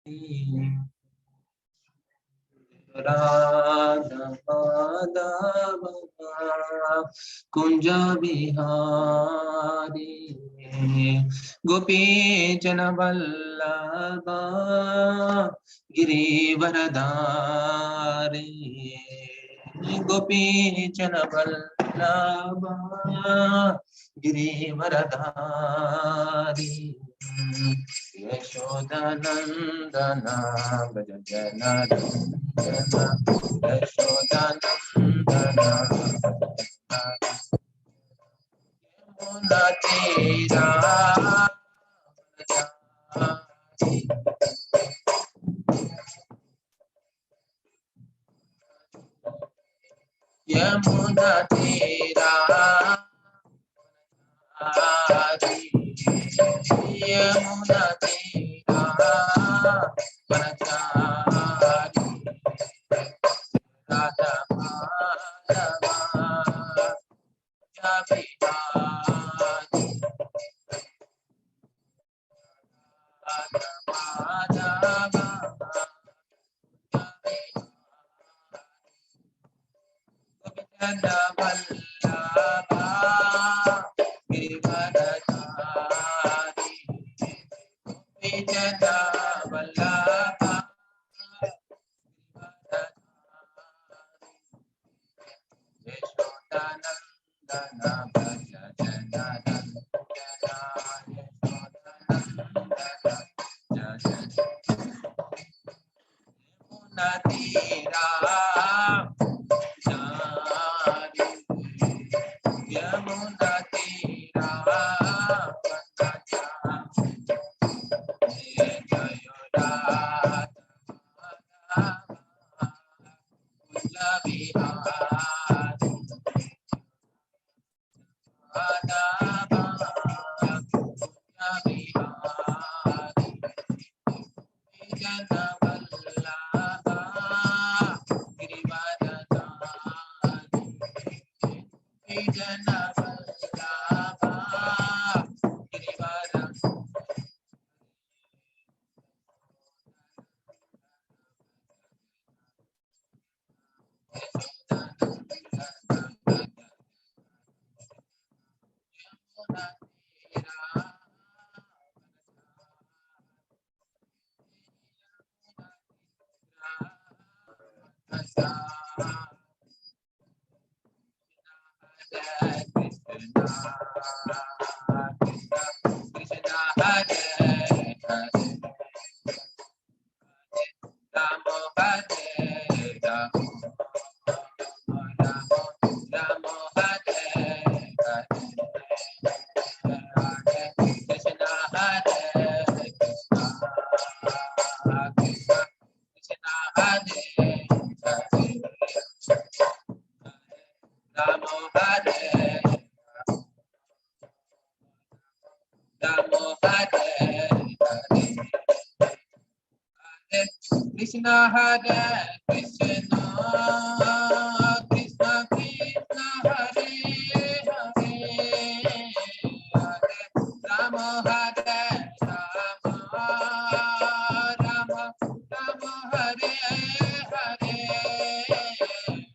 Radha Madhava Kunja Bihari Gopi Jana Vallabha Girivaradari Gopi Jana Vallabha Girivaradari Yashodanandana Brajanandana Yashodanandana Yamunatira Yamunatira Yamunatira Vanachari Radha Madhava Jabihari Radha Madhava Gopinda Vallabha Girivaradhari Gopinda Vallabha Yashodanandana Brajanandana Yamunatira Jari Yamunatira Krishna Hare Krishna Krishna Krishna Hare Hare Hare Rama Hare Rama Rama Rama Hare Hare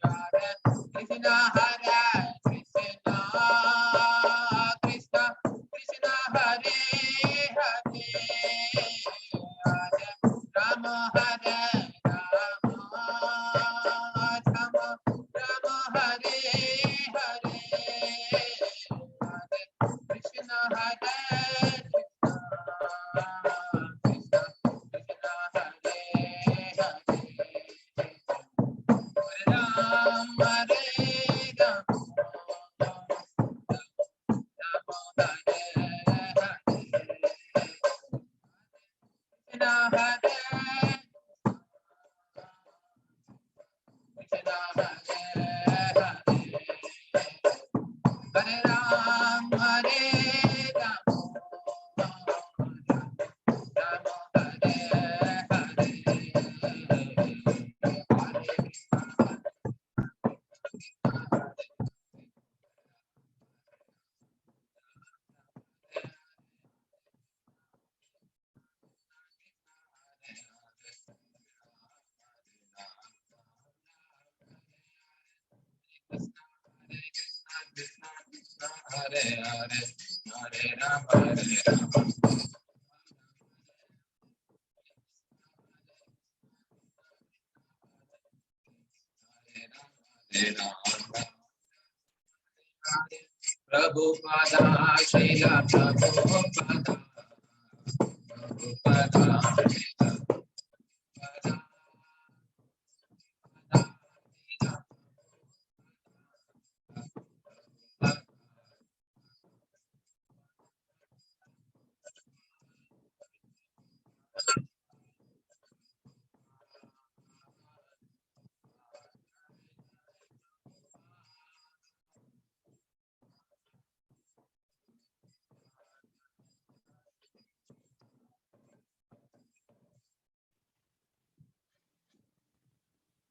Hare Krishna Hare Krishna Krishna Krishna Hare Hare Hare Rama Hare Rama Rama Rama Hare Hare Hare Krishna Hare Krishna Krishna Hare Hare Ram Hare Ram Rama Hare Hare Krishna Hare Hare Hare, Hare Rama, Hare Rama. Prabhupada, Srila Prabhupada, Prabhupada,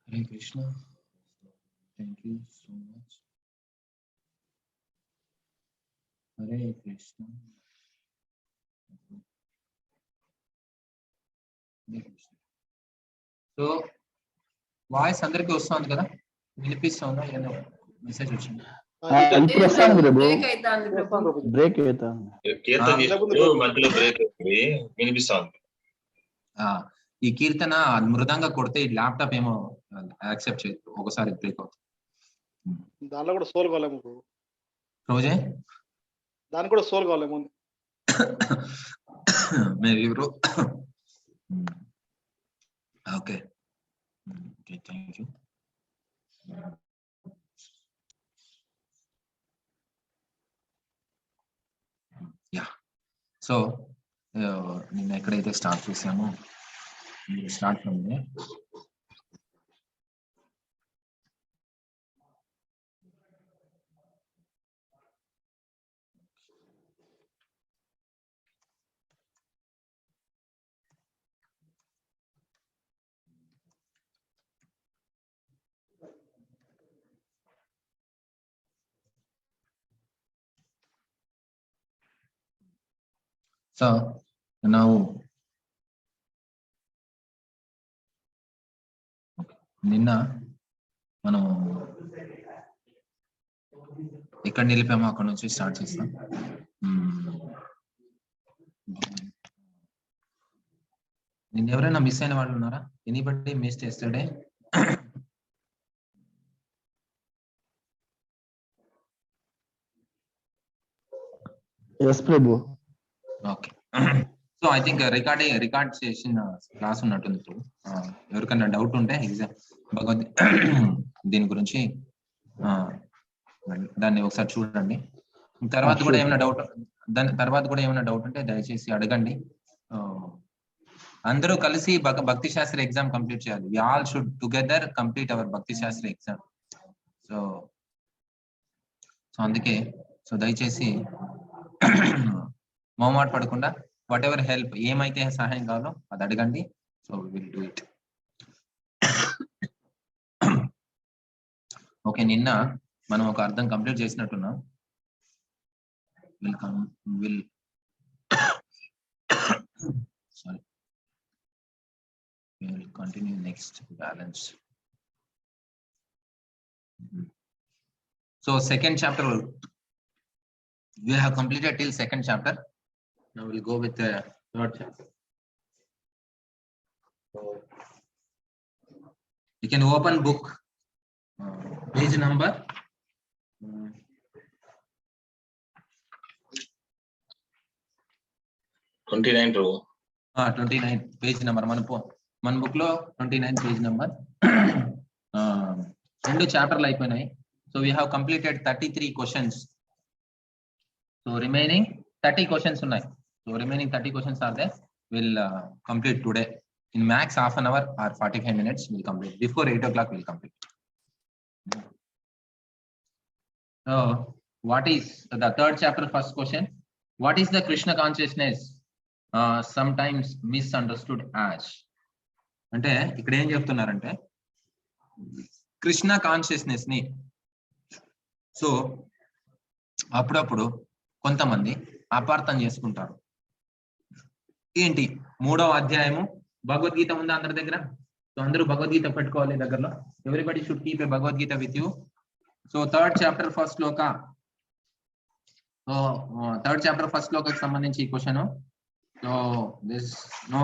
Hare Krishna. Thank you so much. Hare Krishna. Hare Krishna. So, voice అందరికీ వస్తుంది కదా, వినిపిస్తుందా? ఏదో message వచ్చింది. ఇప్పుడు వస్తాను ప్రభు, break మధ్యలో break అవుతుంది, వినిపిస్తాను. ఈ కీర్తన మృదంగా కొడితే ఈ ల్యాప్టాప్ ఏమో యాక్సెప్ట్ చేయదు, ఒకసారి బ్రేక్ అవుతుంది. దానిలో కూడా సోల్ కాలేము రోజే, దానికి కూడా సోల్ కాలేము మీరు. Okay okay, thank you. Yeah, so నేను ఎక్కడైతే స్టార్ట్ చేశామో start from they. So now నిన్న మనం ఎక్కడ నిలిపామో అక్కడ నుంచి స్టార్ట్ చేస్తాం. నిన్న ఎవరైనా మిస్ అయిన వాళ్ళు ఉన్నారా? Anybody missed yesterday? Yes Prabhu. Okay, so I think record చేసిన క్లాస్ ఉన్నట్టుంది. ఎవరికైనా డౌట్ ఉంటే ఎగ్జామ్ దీని గురించి దాన్ని ఒకసారి చూడండి. తర్వాత కూడా ఏమైనా డౌట్ ఉంటే దయచేసి అడగండి. అందరూ కలిసి భక్తి శాస్త్ర ఎగ్జామ్ కంప్లీట్ చేయాలి. We all should together complete our bhakti shastra exam. So అందుకే దయచేసి మొహమాట పడకుండా వాట్ ఎవర్ హెల్ప్, ఏమైతే సహాయం కావాలో అది అడగండి. So will do it. Okay, నిన్న మనం ఒక అర్థం complete చేసినట్టున్నాం. We'll continue next balance. So second chapter, we have completed till second chapter. Now we'll go with the third chapter. So you can open book, page number 29. 29 page number. మన book లో 29 page number. 2 చాప్టర్లు అయిపోయినాయి. So we have completed 33 questions. So remaining 30 questions ఉన్నాయి. So remaining 30 questions are they. Will complete today in max half an hour or 45 minutes. We'll complete before 8 o'clock. We'll complete. So what is the third chapter? First question, what is the Krishna consciousness sometimes misunderstood as? అంటే ఇక్కడ ఏం చెప్తున్నారంటే Krishna consciousness ని so అప్పుడప్పుడు కొంతమంది అపార్థం చేసుకుంటారు. ఏంటి? 3వ అధ్యాయము భగవద్గీత ఉందా అందరి దగ్గర? సో అందరూ భగవద్గీత పెట్టుకోవాలి దగ్గరలో. Everybody should keep a Bhagavad Gita with you. So third chapter first sloka, so third chapter first శ్లోకకి సంబంధించి ఈ question. So this no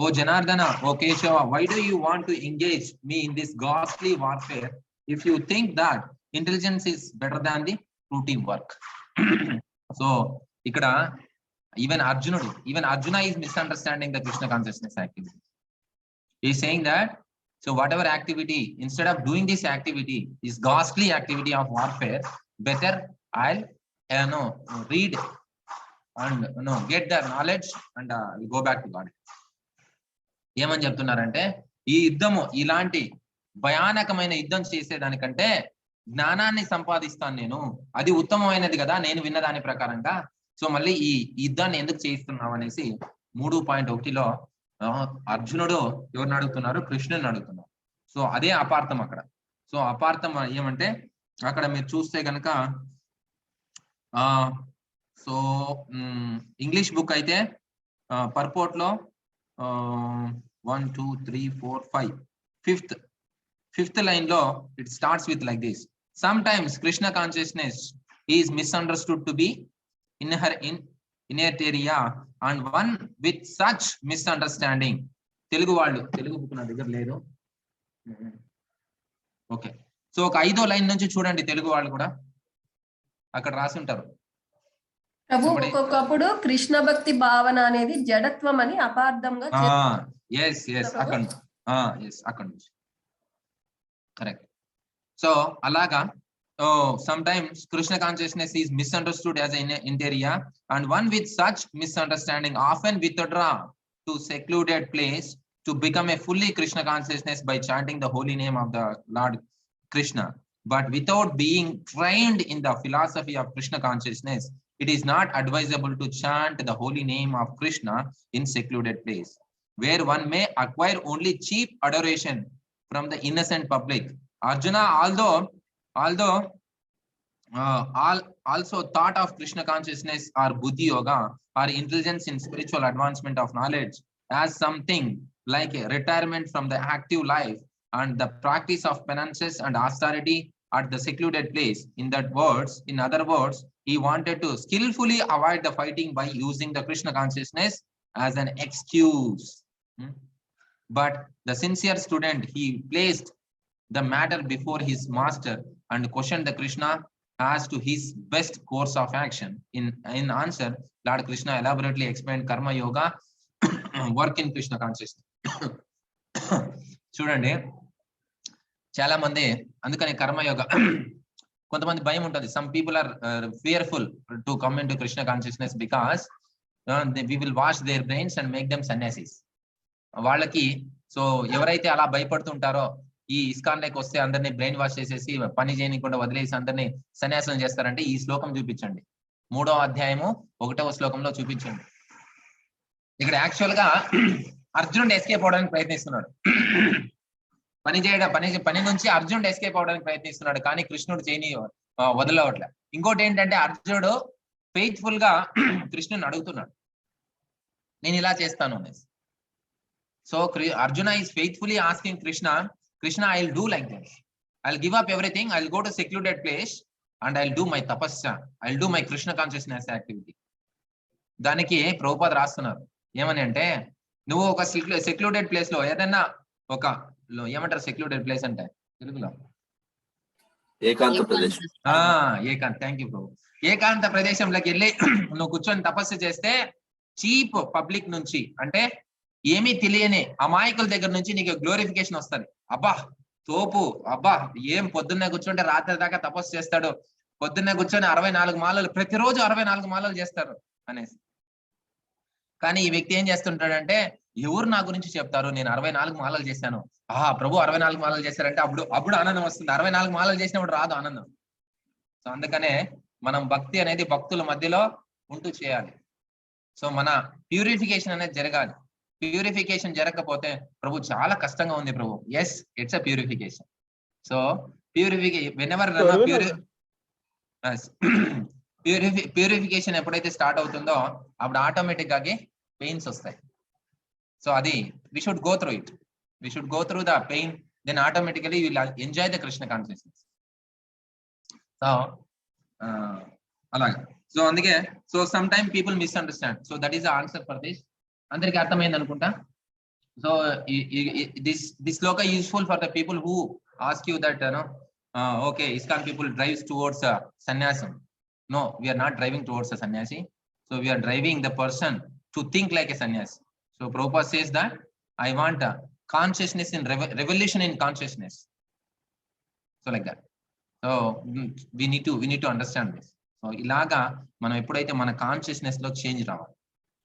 O Janardana, O Keshava, why do you want to engage me in this ghastly warfare if you think that intelligence is better than the routine work. So ఇక్కడ even Arjuna is misunderstanding the Krishna consciousness activity. He is saying that, so whatever activity, instead of doing this activity, this ghastly activity of warfare, better I'll read and get the knowledge and go back to God. ఏమని చెప్తున్నారంటే, ఈ యుద్ధము ఇలాంటి భయానకమైన యుద్ధం చేసేదానికంటే జ్ఞానాన్ని సంపాదిస్తాను నేను, అది ఉత్తమమైనది కదా నేను విన్న దాని ప్రకారంగా. సో మళ్ళీ ఈ యుద్ధాన్ని ఎందుకు చేయిస్తున్నావు అనేసి 3.1లో అర్జునుడు ఎవరిని అడుగుతున్నారు? కృష్ణుని అడుగుతున్నారు. సో అదే అపార్థం అక్కడ. సో అపార్థం ఏమంటే అక్కడ మీరు చూస్తే కనుక సో ఇంగ్లీష్ బుక్ అయితే పర్పోర్ట్ లో 1 2 3 4 5 ఫిఫ్త్ లైన్ లో it starts with like this: sometimes Krishna consciousness is misunderstood to be innate area and one with such misunderstanding. Telugu book నా దగ్గర లేదు. ఓకే, సో ఒక 5వ లైన్ నుంచి చూడండి, తెలుగు వాళ్ళు కూడా అక్కడ రాసి ఉంటారు. ప్రభు ఒక్కొక్కప్పుడు కృష్ణ భక్తి భావన అనేది జడత్వం అని అపార్థంగా అక్కడ నుంచి కరెక్ట్. సో అలాగా sometimes Krishna consciousness is misunderstood as an interior, and one with such misunderstanding often withdraw to secluded place to become a fully Krishna consciousness by chanting the holy name of the Lord Krishna. But without being trained in the philosophy of Krishna consciousness, it is not advisable to chant the holy name of Krishna in secluded place, where one may acquire only cheap adoration from the innocent public. Arjuna, although also thought of Krishna consciousness or buddhi yoga or intelligence in spiritual advancement of knowledge as something like a retirement from the active life and the practice of penances and austerity at the secluded place. In other words, he wanted to skillfully avoid the fighting by using the Krishna consciousness as an excuse. But the sincere student, he placed the matter before his master and questioned the Krishna as to his best course of action. In answer, Lord Krishna elaborately explained karma yoga, work in Krishna consciousness. చూడండి, చాలా మంది అందుకని కర్మయోగ కొంతమంది భయం ఉంటుంది. Some people are fearful to come into Krishna consciousness because we will wash their brains and make them sannyasis. వాళ్ళకి so ఎవరైతే అలా భయపడుతుంటారో, ఈ ఇస్కాన్ లైక్ వస్తే అందరినీ బ్రెయిన్ వాష్ చేసేసి పని చేయకుండా వదిలేసి అందరినీ సన్యాసం చేస్తారంటే ఈ శ్లోకం చూపించండి, 3వ అధ్యాయము 1వ శ్లోకంలో చూపించండి. ఇక్కడ యాక్చువల్ గా అర్జునుడు ఎస్కేప్ అవడానికి ప్రయత్నిస్తున్నాడు. పని నుంచి అర్జునుడు ఎస్కేప్ అవడానికి ప్రయత్నిస్తున్నాడు, కానీ కృష్ణుడు చేయని వదలవట్లే. ఇంకోటి ఏంటంటే అర్జునుడు ఫెయిత్ఫుల్ గా కృష్ణుని అడుగుతున్నాడు, నేను ఇలా చేస్తాను అనేసి. So Arjuna is faithfully asking Krishna, I'll do like this. I'll give up everything. I'll go to secluded place and I'll do my tapasya. I'll do my Krishna consciousness activity. దానికి ప్రభుపాద రాస్తున్నారు ఏమని అంటే, నువ్వు ఒక సెక్లూడెడ్ ప్లేస్ లో ఏదైనా ఒక ఏమంటారు సెక్లూడెడ్ ప్లేస్ అంటే తెలుగులో ఏకాంత ప్రదేశం. థ్యాంక్ యూ ప్రభు. ఏకాంత ప్రదేశంలోకి వెళ్ళి నువ్వు కూర్చొని తపస్సు చేస్తే చీప్ పబ్లిక్ నుంచి, అంటే ఏమీ తెలియని అమాయకుల దగ్గర నుంచి నీకు గ్లోరిఫికేషన్ వస్తుంది. అబ్బా తోపు, అబ్బా ఏం పొద్దున్నే కూర్చుంటే రాత్రి దాకా తపస్సు చేస్తాడు, పొద్దున్నే కూర్చొని 64 మాలలు ప్రతిరోజు 64 మాలలు చేస్తారు అనేసి. కానీ ఈ వ్యక్తి ఏం చేస్తుంటాడంటే, ఎవరు నా గురించి చెప్తారు, నేను 64 మాలలు చేశాను, ప్రభు 64 మాలలు చేశారంటే అప్పుడు ఆనందం వస్తుంది. 64 మాలలు చేసినప్పుడు రాదు ఆనందం. సో అందుకనే మనం భక్తి అనేది భక్తుల మధ్యలో ఉంటూ చేయాలి. సో మన ప్యూరిఫికేషన్ అనేది జరగాలి. ప్యూరిఫికేషన్ జరగకపోతే ప్రభు చాలా కష్టంగా ఉంది Prabhu. Yes, it's a purification. So purification ఎప్పుడైతే స్టార్ట్ అవుతుందో అప్పుడు ఆటోమేటిక్ గా పెయిన్స్ వస్తాయి. సో అది we should go through the pain, then automatically will enjoy the Krishna consciousness. So అలాగా. సో అందుకే so some time people misunderstand. So that is the answer for this. అందరికి అర్థమైంది అనుకుంటా. So this sloka is useful for the people who ask you that okay, ISKCON people drives towards sannyasam. No, we are not driving towards a sannyasi. So we are driving the person to think like a sannyasi. So Prabhupada says that I want consciousness in revolution in consciousness. So like that. So we need to understand this. So ilaga మనం ఎప్పుడైతే మన consciousness లో change రావాలి,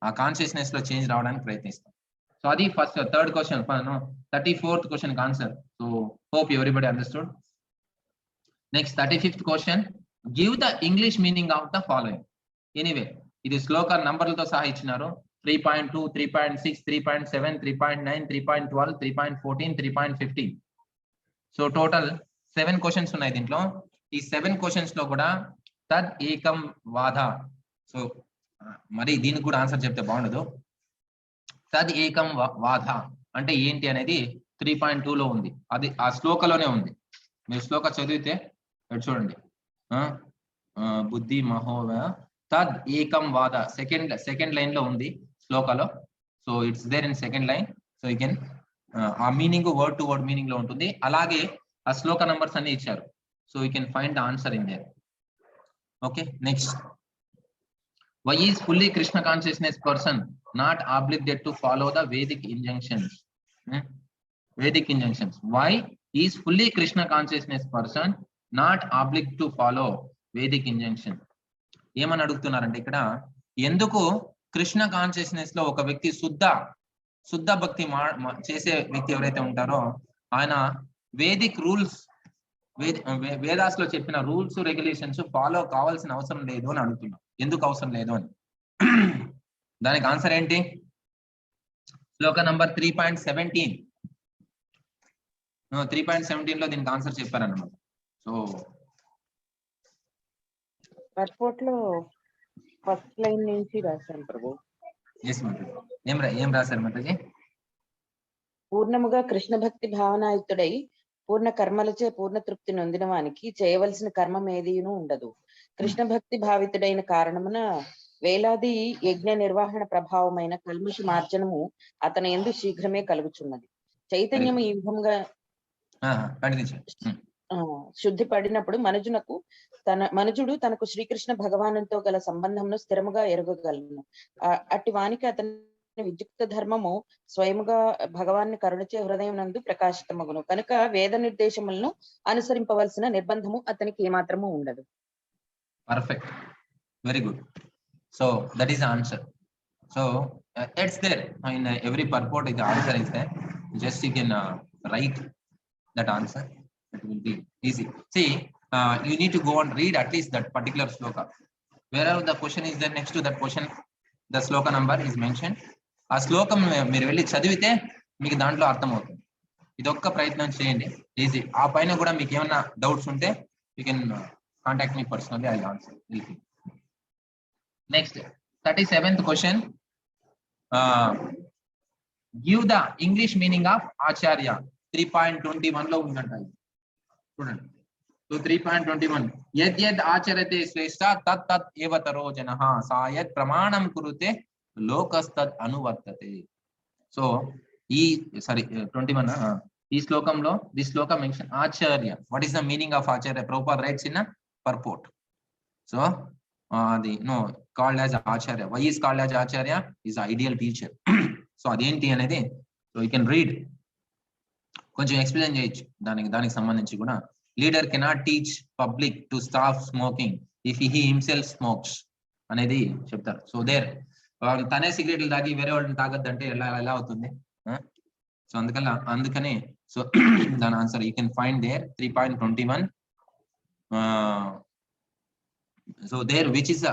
ఆ consciousness లో change రావడానికి ప్రయత్నిస్తాం. So అది first third question, 34th question answer. So hope everybody understood. Next 35th question, give the English meaning of the following. Anyway ఇది శ్లోక నంబర్లతో సహా ఇచ్చినారు. 3.2, 3.6, 3.7, 3.9, 3.12, 3.14, 3.15. సో టోటల్ 7 క్వశ్చన్స్ ఉన్నాయి దీంట్లో. ఈ 7 క్వశ్చన్స్ లో కూడా తద్ ఏకం వాద. సో మరి దీనికి కూడా ఆన్సర్ చెప్తే బాగుండదు. తద్ ఏకం వాద అంటే ఏంటి అనేది 3.2 లో ఉంది. అది ఆ శ్లోకలోనే ఉంది. మీరు శ్లోక చదివితే చూడండి, బుద్ధి మహోవ తద్ ఏకం వాద సెకండ్ లైన్ లో ఉంది శ్లోకలో. So it's there in second line. So you can ah meaning word to word meaning లో ఉంటుంది. అలాగే ఆ శ్లోక నంబర్స్ అన్ని ఇచ్చారు. So you can find the answer in there. Okay, next, why is fully Krishna consciousness person not obligated to follow the Vedic injunctions? Vedic injunctions. Why is fully Krishna consciousness person not obligated to follow Vedic injunction? ఏమని అడుగుతున్నారంటే ఇక్కడ, ఎందుకు Krishna consciousness లో ఒక వ్యక్తి శుద్ధ భక్తి చేసే వ్యక్తి ఎవరైతే ఉంటారో ఆయన వేదిక్ రూల్స్, వేదాస్ లో చెప్పిన రూల్స్ రెగ్యులేషన్స్ ఫాలో కావాల్సిన అవసరం లేదు అని అడుగుతున్నాం. ఎందుకు అవసరం లేదు అని. దానికి ఆన్సర్ ఏంటి? శ్లోక నంబర్ 3.17. 3.17 లో దీనికి ఆన్సర్ చెప్పారన్నమాట. సో పార్ట్ లో ఫస్ట్ లైన్ నుంచి రాశాను ప్రభు. ఏం రాశారు మాతాజీ? పూర్ణముగా కృష్ణ భక్తి భావనాయుక్తుడై పూర్ణ కర్మలచే పూర్ణ తృప్తి నొందిన వానికి చేయవలసిన కర్మం ఏదీను ఉండదు. కృష్ణ భక్తి భావితుడైన కారణమున వేలాది యజ్ఞ నిర్వహణ ప్రభావమైన కల్మష మార్జనము అతని యందు శీఘ్రమే కలుగుచున్నది. చైతన్యము ఈ విధంగా శుద్ధి పడినప్పుడు మనుజుడు తనకు శ్రీకృష్ణ భగవానుతో గల సంబంధమును స్థిరముగా ఎరగగలను. అట్టి వానికి అతని విద్యుక్త ధర్మము స్వయముగా భగవాన్ని కరుణచే హృదయం నందు ప్రకాశితమగును. కనుక వేద నిర్దేశములను అనుసరింపవలసిన నిర్బంధము అతనికి ఏమాత్రము ఉండదు. Perfect, very good. So that is answer. So it's there in every purport. ఇది answer is there. Just you can write that answer. It will be easy. See, you need to go and read at least that particular sloka. Wherever the question is there, next to that question the sloka number is mentioned. ఆ శ్లోకం మీరు వెళ్ళి చదివితే మీకు దాంట్లో అర్థమవుతుంది. ఇదొక్క ప్రయత్నం చేయండి, ఈజీ. ఆ పైన కూడా మీకు ఏమైనా డౌట్స్ ఉంటే you can contact me personally, I answer. Next 37th question, give the English meaning of acharya. 3.21 లో ఉందంట. చూడండి. సో 3.21, యద్ యద్ ఆచరతే శ్రేష్ఠ తత్ తత్ ఏవ తరో జనః సాయత్ ప్రమాణం కురుతే లోకస్తద్ అనువర్తతే. సో ఈ 21 ఈ శ్లోకంలో the Shloka mention Acharya. What is the meaning of Acharya? Prabhupada writes in a purport. So the called as acharya. Why is called as acharya? Is ideal teacher. So అదేంటి అనేది so you can read. కొంచెం explain చేయొచ్చు దానికి సంబంధించి కూడా. Leader cannot teach public to stop smoking if he himself smokes అనేది చెప్తారు. So there తనే సిగరెట్లు తాగి వేరే వాళ్ళని తాగొద్దంటే ఎలా అవుతుంది? సో అందుకనే సో దాని answer you can find there 3.21. So there which is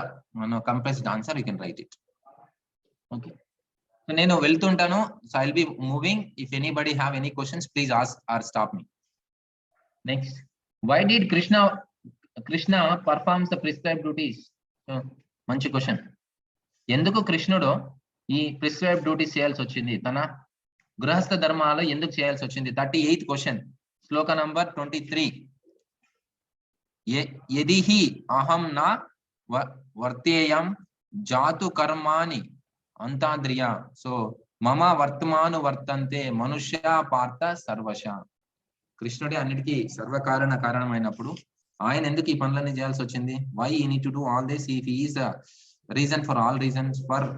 compressed answer you can write it. Okay, నేను వెళ్తుంటాను. So I will be moving. If anybody have any questions please ask or stop me. Next, why did Krishna performs the prescribe duties? మంచి question. ఎందుకు కృష్ణుడు ఈ prescribe duties చేయాల్సి వచ్చింది? తన గృహస్థ ధర్మాలు ఎందుకు చేయాల్సి వచ్చింది? 38th క్వశ్చన్, శ్లోక నంబర్ 23. యదిహి అహం నా వర్తేయం జాతు కర్మాని అంతాద్రియ. సో మమ వర్తమాను వర్తంతే మనుష్య పార్థ సర్వశ. కృష్ణుడే అన్నిటికీ సర్వకారణ కారణమైనప్పుడు ఆయన ఎందుకు ఈ పనులన్నీ చేయాల్సి వచ్చింది? వై ఈ need to do all this if he is reason for all reasons? For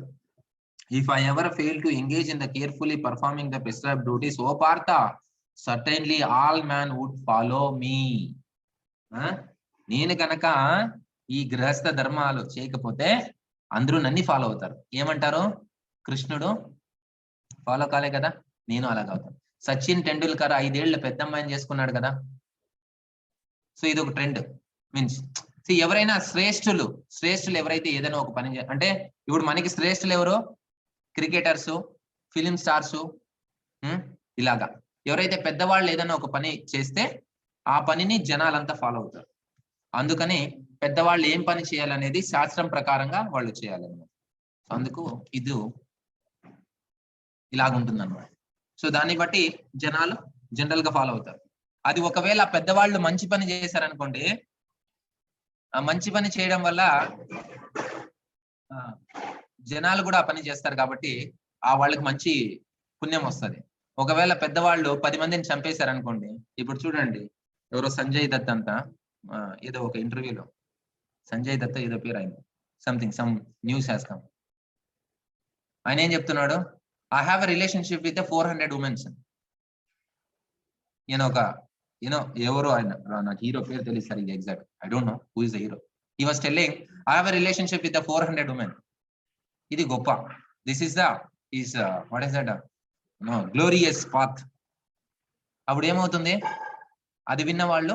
if I ever fail to engage in the carefully performing the prescribed duties, O Partha, certainly all men would follow me. నేను కనుక ఈ గృహస్థ ధర్మాలు చేయకపోతే అందరూ నన్ను follow అవుతారు. ఏమంటారు? కృష్ణుడు ఫాలో కాలే కదా, నేను అలాగ అవుతాను. సచిన్ టెండూల్కర్ 5 ఏళ్ల పెద్ద అమ్మాయిని చేసుకున్నాడు కదా. సో ఇది ఒక ట్రెండ్. మీన్స్ ఎవరైనా శ్రేష్ఠులు ఎవరైతే ఏదైనా ఒక పని అంటే ఇప్పుడు మనకి శ్రేష్ఠులు ఎవరు? క్రికెటర్స్, ఫిలిం స్టార్స్, ఇలాగా ఎవరైతే పెద్దవాళ్ళు ఏదైనా ఒక పని చేస్తే ఆ పనిని జనాలంతా ఫాలో అవుతారు. అందుకని పెద్దవాళ్ళు ఏం పని చేయాలనేది శాస్త్రం ప్రకారంగా వాళ్ళు చేయాలన్నమాట. అందుకు ఇది ఇలాగుంటుంది అన్నమాట. సో దాన్ని బట్టి జనాలు జనరల్ గా ఫాలో అవుతారు. అది ఒకవేళ పెద్దవాళ్ళు మంచి పని చేశారనుకోండి, ఆ మంచి పని చేయడం వల్ల జనాలు కూడా ఆ పని చేస్తారు కాబట్టి ఆ వాళ్ళకి మంచి పుణ్యం వస్తుంది. ఒకవేళ పెద్దవాళ్ళు 10 మందిని చంపేశారనుకోండి, ఇప్పుడు చూడండి ఎవరో సంజయ్ దత్ అంతా ఏదో ఒక ఇంటర్వ్యూలో సంజయ్ దత్ ఏదో పేరు ఆయన సమ్ న్యూస్ హ్యాస్ కమ్. ఆయన ఏం చెప్తున్నాడు? I have a relationship with 400 women's. ఎవరో ఆయన, నాకు హీరో పేరు తెలియదు సార్, ఇది exact I don't know who is the hero. He was telling I have a relationship with 400 women. ఇది గొప్ప. This is what is that glorious path. అప్పుడు ఏమవుతుంది? అది విన్న వాళ్ళు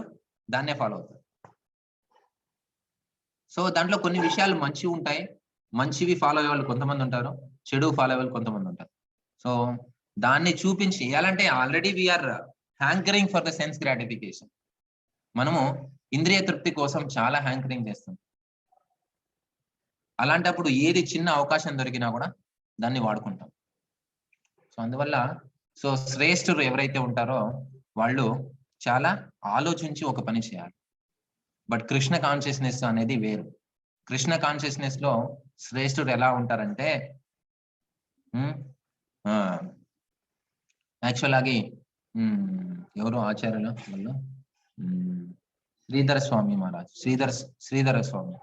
దాన్నే ఫాలో అవుతారు. సో దాంట్లో కొన్ని విషయాలు మంచివి ఉంటాయి, మంచివి ఫాలో అయ్యే వాళ్ళు కొంతమంది ఉంటారు, చెడు ఫాలో అయ్యే వాళ్ళు కొంతమంది ఉంటారు. సో దాన్ని చూపించి ఎలాంటే already we are hankering for the sense gratification. మనము ఇంద్రియ తృప్తి కోసం చాలా హ్యాంకరింగ్ చేస్తాం. అలాంటప్పుడు ఏది చిన్న అవకాశం దొరికినా కూడా దాన్ని వాడుకుంటాం. సో అందువల్ల శ్రేష్ఠులు ఎవరైతే ఉంటారో వాళ్ళు చాలా ఆలోచించి ఒక పని చేయాలి. బట్ కృష్ణ కాన్షియస్నెస్ అనేది వేరు. కృష్ణ కాన్షియస్నెస్ లో శ్రేష్ఠుడు ఎలా ఉంటారంటే యాక్చువల్ ఎవరు ఆచార్యులు వాళ్ళు శ్రీధర స్వామి మహారాజ్, శ్రీధర స్వామి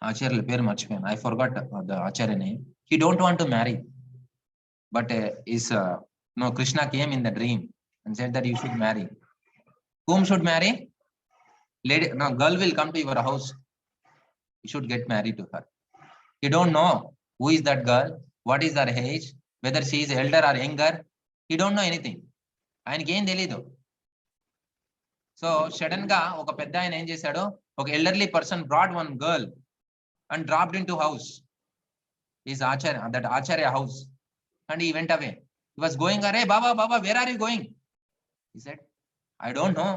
ఆచార్యుల పేరు మర్చిపోయాను. I forgot the Acharya name. He don't want to marry, but Krishna came in the dream and said that you should marry. Whom should marry? Lady, no, girl will come to your house. You should get married to her. You don't know who is that girl, what is her age, whether she is elder or younger. You don't know anything. ఆయనకి ఏం తెలీదు. So sudden గా ఒక పెద్ద ఆయన ఏం చేశాడు? ఒక elderly person brought one girl and dropped into house, his acharya house, and he went away. He was going, "Arey baba, where are you going?" He said, "I don't know.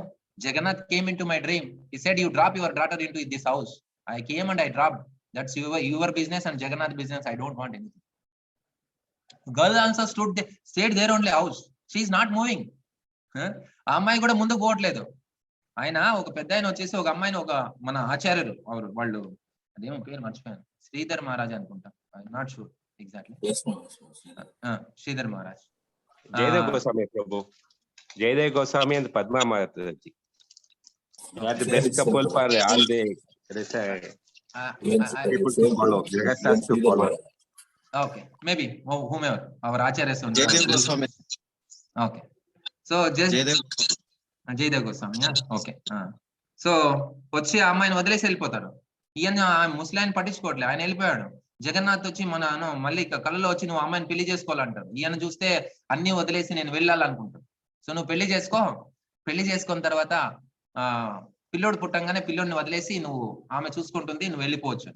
Jagannath came into my dream. He said, you drop your daughter into this house. I came and I dropped. That's your business and Jagannath business. I don't want anything." Girl also stayed there only house. She is not moving. ఆ అమ్మాయి కూడా ముందుకు పోవట్లేదు. ఆయన ఒక పెద్ద ఆయన వచ్చేసి ఒక అమ్మాయిని ఒక మన ఆచార్యులు వాళ్ళు అదేమో పేరు మర్చిపోయాను, శ్రీధర్ మహారాజ్ అనుకుంటా, not sure exactly. Sridhar Maharaj, Jayadev Goswami Prabhu, Jayadev Goswami and Padma Mataji. They are the best couple for all the people to follow. Just has to follow. Okay, maybe whomever our acharyas. Jaydev Goswami. Okay, so just Jaydev Goswami. Okay. So వచ్చి ఆ అమ్మాయిని వదిలేసి వెళ్ళిపోతారు. ఈయన ముస్లాయిని పట్టించుకోవట్లే, ఆయన వెళ్ళిపోయాడు. జగన్నాథ్ వచ్చి మళ్ళీ కళ్ళలో వచ్చి నువ్వు అమ్మాయిని పెళ్లి చేసుకోవాలంటాడు. ఈయన చూస్తే అన్ని వదిలేసి నేను వెళ్ళాలనుకుంటాను. సో నువ్వు పెళ్లి చేసుకున్న తర్వాత పిల్లోడు పుట్టంగానే పిల్లోడిని వదిలేసి నువ్వు ఆమె చూసుకుంటుంది, నువ్వు వెళ్ళిపోవచ్చు.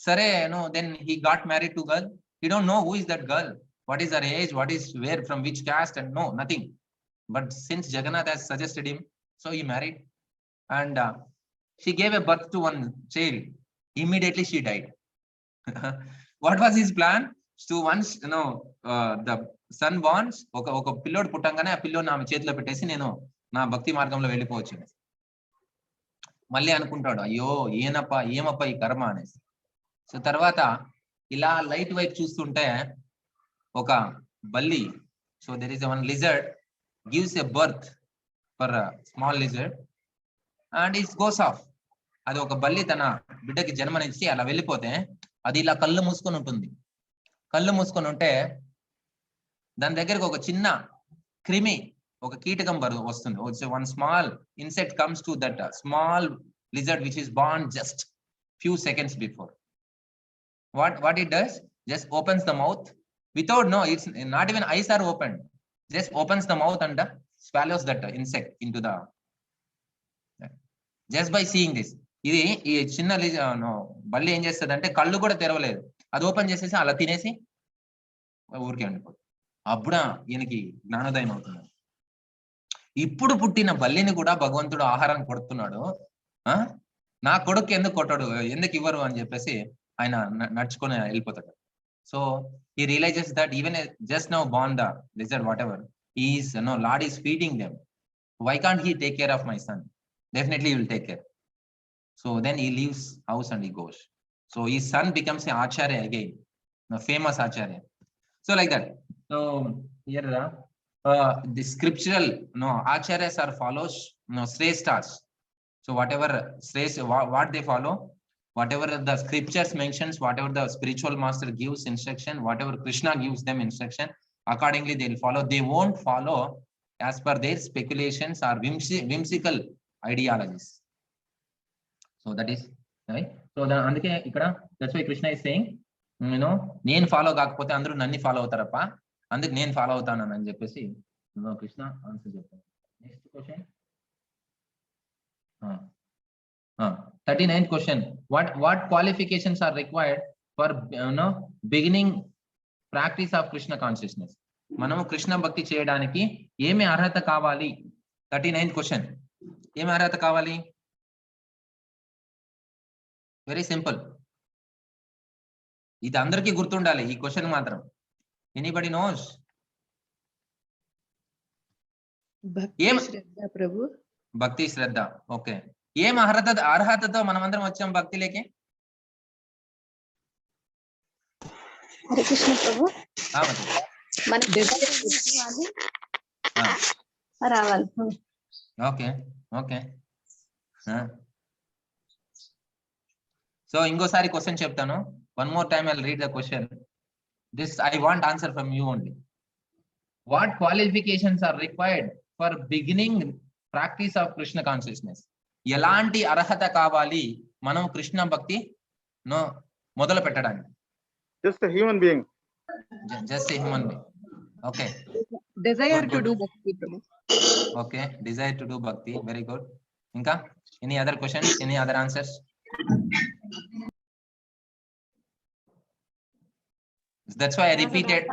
సరే, then he got married to girl. He don't know who is that girl, what is her age, what is where, from which caste, and no, nothing. But since Jagannath has suggested him, so he married, and she gave a birth to one child. Immediately she died. What was his plan? So once the son borns, oka pillodu puttangane aa pilloni aame chethilo pettesi nenu na bhakti margamlo vellipovachu. మళ్ళీ అనుకుంటాడు, అయ్యో ఏమప్ప ఈ కర్మ అనేసి. So తర్వాత ఇలా light వైపు చూస్తుంటే ఒక బల్లి, so there is one lizard gives a birth for small lizard and it goes off. అది ఒక బల్లి తన బిడ్డకి జన్మనిచ్చి అలా వెళ్ళిపోతే అది ఇలా కళ్ళు మూసుకొని ఉంటుంది. కళ్ళు మూసుకొని ఉంటే దాని దగ్గరకు ఒక చిన్న క్రిమి, ఒక కీటకం వస్తుంది. One small insect comes to that small lizard which is born just few seconds before. What it does, just opens the mouth without, no, it's not even eyes are opened, just opens the mouth and swallows that insect into the, just by seeing this. ఇది ఈ చిన్న బల్లి ఏం చేస్తుంది అంటే కళ్ళు కూడా తెరవలేదు, అది ఓపెన్ చేసేసి అలా తినేసి ఊరికే ఉండిపోతుంది. అప్పుడా ఈయనకి జ్ఞానోదయం అవుతుంది. ఇప్పుడు పుట్టిన బల్లిని కూడా భగవంతుడు ఆహారం కొడుతున్నాడు, నా కొడుకు ఎందుకు కొట్టాడు, ఎందుకు ఇవ్వరు అని చెప్పేసి ఆయన నడుచుకొని వెళ్ళిపోతాడు. So he realizes that even just now born the lizard, whatever, he is, Lord is feeding them. Why can't he take care of my son? Definitely he will take care. So then he leaves house and he goes. So his son becomes an acharya again, a famous acharya. So like that. So here the scriptural acharyas are follows shreshtas. So whatever what they follow, whatever the scriptures mentions, whatever the spiritual master gives instruction, whatever Krishna gives them instruction, accordingly they will follow. They won't follow as per their speculations or whimsical ideologies. So that is right. So అందుకే ఇక్కడ that's why Krishna is saying, నేను follow కాకపోతే అందరూ నన్ను follow అవుతారప్ప, అందుకు నేను follow అవుతాను అని చెప్పేసి కృష్ణ ఆన్సర్ చెప్తాను. Next question 39th question. What qualifications are required for beginning practice of Krishna consciousness? మనము కృష్ణ భక్తి చేయడానికి ఏమి అర్హత కావాలి? 39th question. ఏమి అర్హత కావాలి? వెరీ సింపుల్, ఇది అందరికీ గుర్తుండాలి ఈ క్వశ్చన్ మాత్రం. Anybody knows? Bhakti shraddha. Okay, ఏం అర్హతతో మనం అందరం వచ్చాం భక్తిలోకి? Okay okay. సో ఇంకోసారి క్వశ్చన్ చెప్తాను. One more time I'll read the question. This I want answer from you only. What qualifications are required for beginning practice of Krishna consciousness? ఎలాంటి అర్హత కావాలి మనం కృష్ణ భక్తి మొదలు పెట్టడానికి? Just a human being. Just a human being. Okay. Desire to do bhakti. Okay, desire to do bhakti. Very good. Inka? Any other questions? Any other answers? That's why I repeated.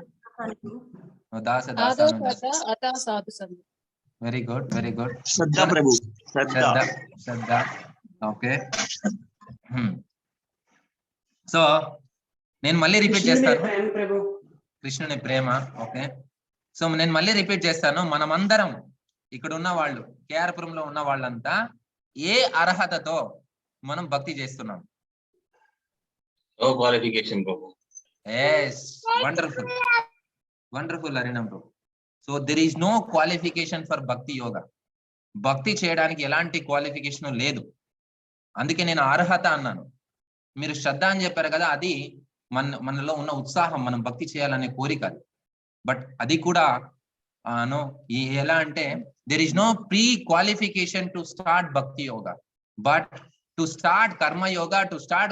Very good, very good. Shraddha Prabhu. Shraddha. Okay. So నేను మళ్ళీ repeat చేస్తాను. కృష్ణుని ప్రేమ. Okay, so నేను మళ్ళీ repeat చేస్తాను. మనమందరం ఇక్కడ ఉన్న వాళ్ళు, కేఆర్పురంలో ఉన్న వాళ్ళంతా ఏ అర్హతతో మనం భక్తి చేస్తున్నాం? No qualification, Prabhu. Yes, wonderful, wonderful, Harinam Prabhu. So there is no qualification for bhakti yoga. భక్తి చేయడానికి ఎలాంటి క్వాలిఫికేషన్ లేదు, అందుకే నేను అర్హత అన్నాను. మీరు శ్రద్ధ అని చెప్పారు కదా, అది మనలో ఉన్న ఉత్సాహం, మనం భక్తి చేయాలనే కోరిక. బట్ అది కూడా ఎలా అంటే there is no pre-qualification to start bhakti yoga, but to start karma yoga, to start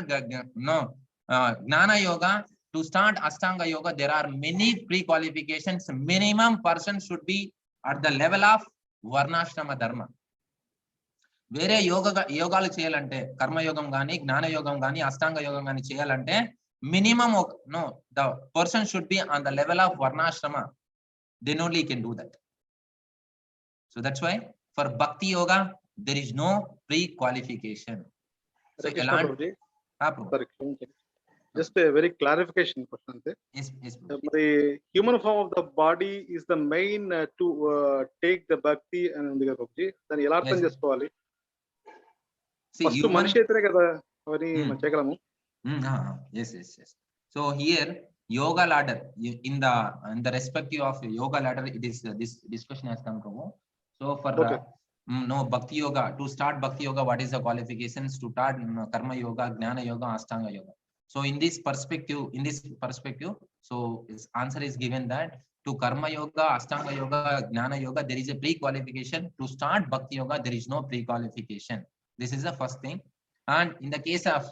gnana yoga, to start ashtanga yoga, there are many pre-qualifications. Minimum person should be at the level of varnashrama dharma. వేరే యోగాలు చేయాలంటే, కర్మయోగం కానీ, జ్ఞాన యోగం కానీ, అష్టాంగ యోగం కానీ చేయాలంటే minimum the person should be on the level of varnashrama. Then only can do that. So that's why for bhakti yoga there is no pre-qualification. So just a very clarification question. Yes. The human form of the body is the main to take the bhakti and then ఎలా అర్థం చేసుకోవాలి? See, first human. మనిషి అయితేనే కదా అవన్నీ Hmm. మనం చేయగలము. Yes. So here yoga ladder, in the respective of yoga ladder, it is this discussion has come from. So for Okay. no bhakti yoga, to start bhakti yoga, what is the qualifications? To start karma yoga, jnana yoga, ashtanga yoga. So in this perspective, so its answer is given that to karma yoga, ashtanga yoga, jnana yoga, there is a pre-qualification. To start bhakti yoga, there is no pre-qualification. This is the first thing. And in the case of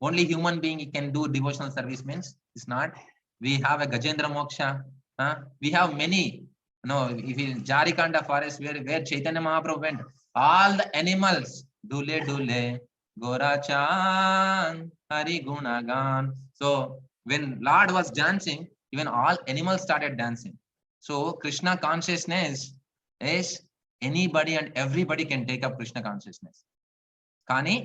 only human being can do devotional service means it's not. We have a Gajendra Moksha. We have many. If in Jarikanda forest where Chaitanya Mahaprabhu went, all the animals dule Gorachan Hari Gunagan. So when Lord was dancing, even all animals started dancing. So Krishna consciousness is anybody and everybody can take up Krishna consciousness. Kani,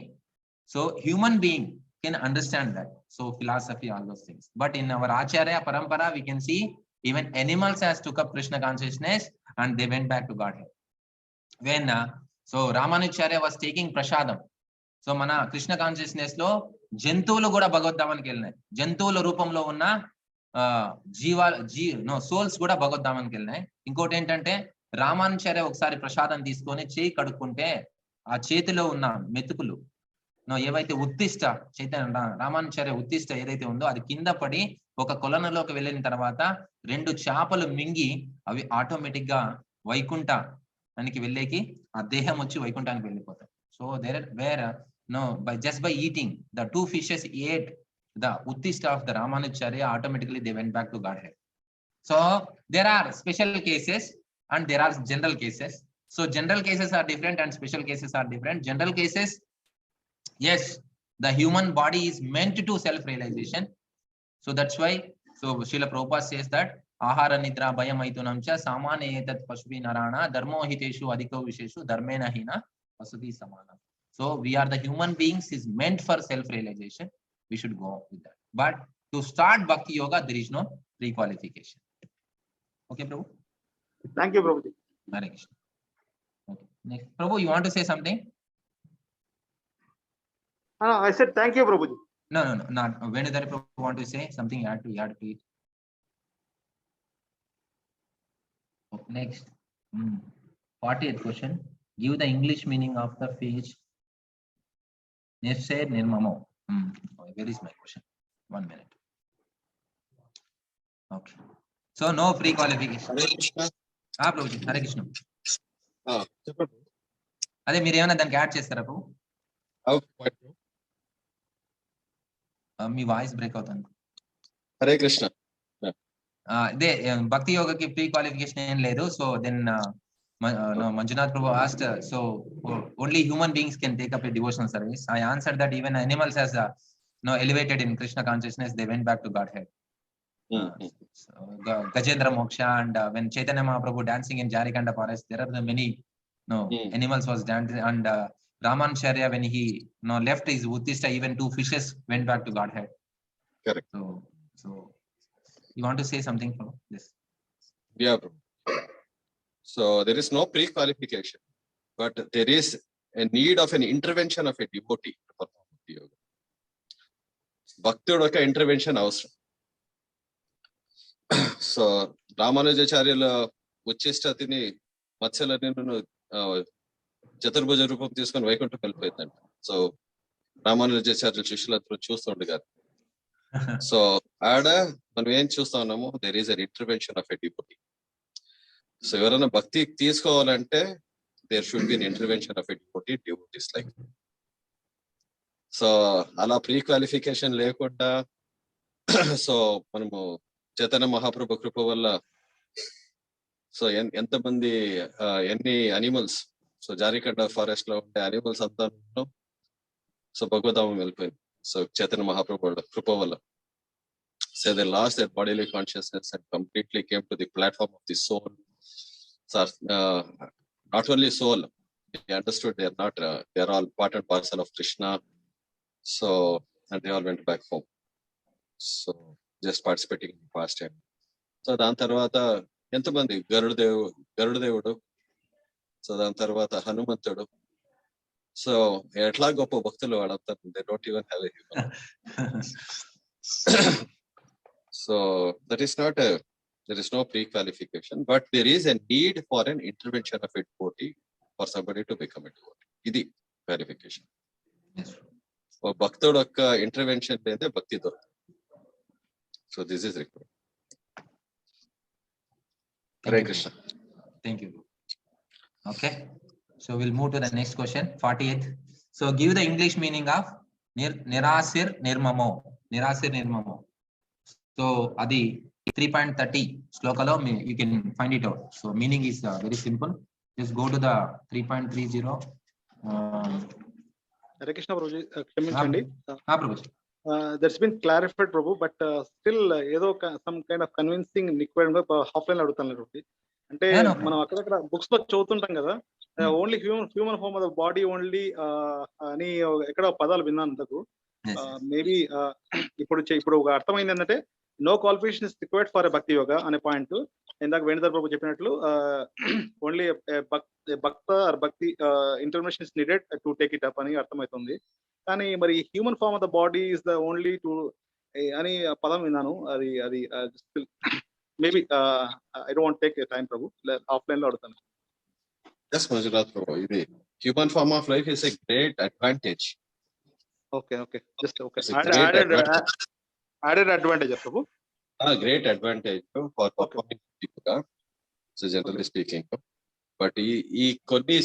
so human being can understand that. So philosophy, all those things. But in our Acharya Parampara, we can see even animals has took up Krishna consciousness and they went back to Godhead. When so Ramanujacharya was taking prasadam. So mana Krishna consciousness lo jantuvulu kuda bhagavaddhamaniki velnayi. Jantuvula రూపంలో ఉన్న souls కూడా భగవద్ధామానికి వెళ్ళినాయి. ఇంకోటి ఏంటంటే రామానుచార్య ఒకసారి ప్రసాదం తీసుకొని చేయి కడుక్కుంటే ఆ చేతిలో ఉన్న మెతుకులు ఏవైతే ఉత్తిష్ట చైతన్య రామానుచార్య ఉత్తిష్ట ఏదైతే ఉందో అది కింద పడి ఒక కొలనులోకి వెళ్ళిన తర్వాత 2 చేపలు మింగి అవి ఆటోమేటిక్ గా వైకుంఠానికి వెళ్ళేకి ఆ దేహం వచ్చి వైకుంఠానికి వెళ్ళిపోతాయి. So where just by eating the 2 fishes ate the uttishta of the Ramanujacharya, automatically they went back to Godhead. So there are special cases and there are general cases. So general cases are different and special cases are different. General cases, yes, the human body is meant to self-realization. So that's why, so Srila Prabhupada says that ahara nidra bhayamaitunam cha samane etat pashvi narana dharmo hiteshu adhiko visheshu dharmena hina vasati samana. So we are the human beings is meant for self-realization. We should go with that. But to start bhakti yoga, there is no pre-qualification. Okay, Prabhu? Thank you, Prabhuji. Hare Krishna. Okay. Next. Prabhu, you want to say something? I said thank you, Prabhuji. No. Not. When did Prabhu want to say something? You had to eat. Okay, next. 40th question. Give the English meaning of the phrase Nifse Nirmamo. Where is my question? 1 minute. Okay. So no pre-qualification. Hare Krishna. Prabhuji. Hare Krishna. చెప్పండి. అదే మీరు ఏమైనా దానికి add చేస్తారా ప్రభు? మీ voice break అవుతుంది. హరే కృష్ణ. అదే భక్తి యోగకి pre qualification ఏం లేదు. So then Manjunath Prabhu asked, so only human beings can take up a devotional service. I answered that even animals as elevated in Krishna consciousness, they went back to Godhead. Gajendra Moksha, and when Chaitanya Mahaprabhu dancing in Jarikanda forest, there are many animals was dancing, and Ramanujacharya when he left his uttishta, even 2 fishes went back to Godhead. Correct. So you want to say something for this? Yeah, bro. So there is no pre-qualification, but there is a need of an intervention of a devotee to perform bhakti yoga. భక్తుడు ఒక intervention అవసరం. So రామానుజాచార్యుల ఉచ్చిష్టతిని మత్స్యలని చతుర్భుజ రూపం తీసుకొని Vaikuntham వెళ్ళిపోయిందంట. So రామానుజాచార్యుల శిష్యులందరూ చూస్తుండగారు. So ఆడ మనం ఏం చూస్తా ఉన్నాము, there is an intervention of a devotee. So ఎవరైనా భక్తి తీసుకోవాలంటే there should be an intervention of a devotee, devotees like. So అలా ప్రీ క్వాలిఫికేషన్ లేకుండా సో మనము చైతన్య మహాప్రభు కృప వల్ల సో ఎంతమంది ఎన్ని అనిమల్స్, సో జారికండ ఫారెస్ట్ లో ఉండే అనిమల్స్ అంతా సో భగవద్ధామం వెళ్ళిపోయింది. సో చైతన్య మహాప్రభు కృప వల్ల. So they lost that bodily consciousness and completely came to the platform of the soul. Not only soul, they understood they are all part and parcel of Krishna. So and they all went back home. So just participating in the pastime. So దాని తర్వాత ఎంతమంది గరుడదేవుడు, so దాని తర్వాత హనుమంతుడు, so ఎట్లా గొప్ప భక్తులు వాడతారు, they don't even have a human. So that is not there is no pre-qualification, but there is a need for an intervention of a devotee for somebody to become a devotee. ఇది qualification. భక్తుడు యొక్క intervention లేదే భక్తి దొరుకుతుంది. So this is required. Hare Krishna. Thank you. Okay, so we'll move to the next question, 48th. So give the English meaning of nirasir nirmamo. Nirasir nirmamo. So adi 3.30 slokalo you can find it out. So meaning is very simple. Just go to the 3.30. Hare Krishna Prabhuji, క్షమించండి. Prabhuji. That's been clarified Prabhu, but still ఏదో some kind of convincing required half line అడుగుతాను Prabhuji. అంటే మనం అక్కడక్కడ books లో చదువుతుంటాం కదా, only human form of the body only అని ఎక్కడ పదాలు విన్నాను అంతకు. మేబీ ఇప్పుడు ఒక అర్థమైంది ఏంటంటే no qualification is required for a bhakti yoga అనే పాయింట్. ఇందాక వేణుధర్ ప్రభు చెప్పినట్లు only bhakti intimation is needed to take it up అని అర్థమవుతుంది. కానీ మరి human form of the body is the only to అని పదం విన్నాను. అది maybe I don't take time Prabhu, offline లో అడుగుతాను. Yes, Manjunath Prabhu, ఇది human form of life is a great advantage. Okay just added advantage Prabhu. Great advantage for performing yoga, so generally speaking. But ఈ కొన్ని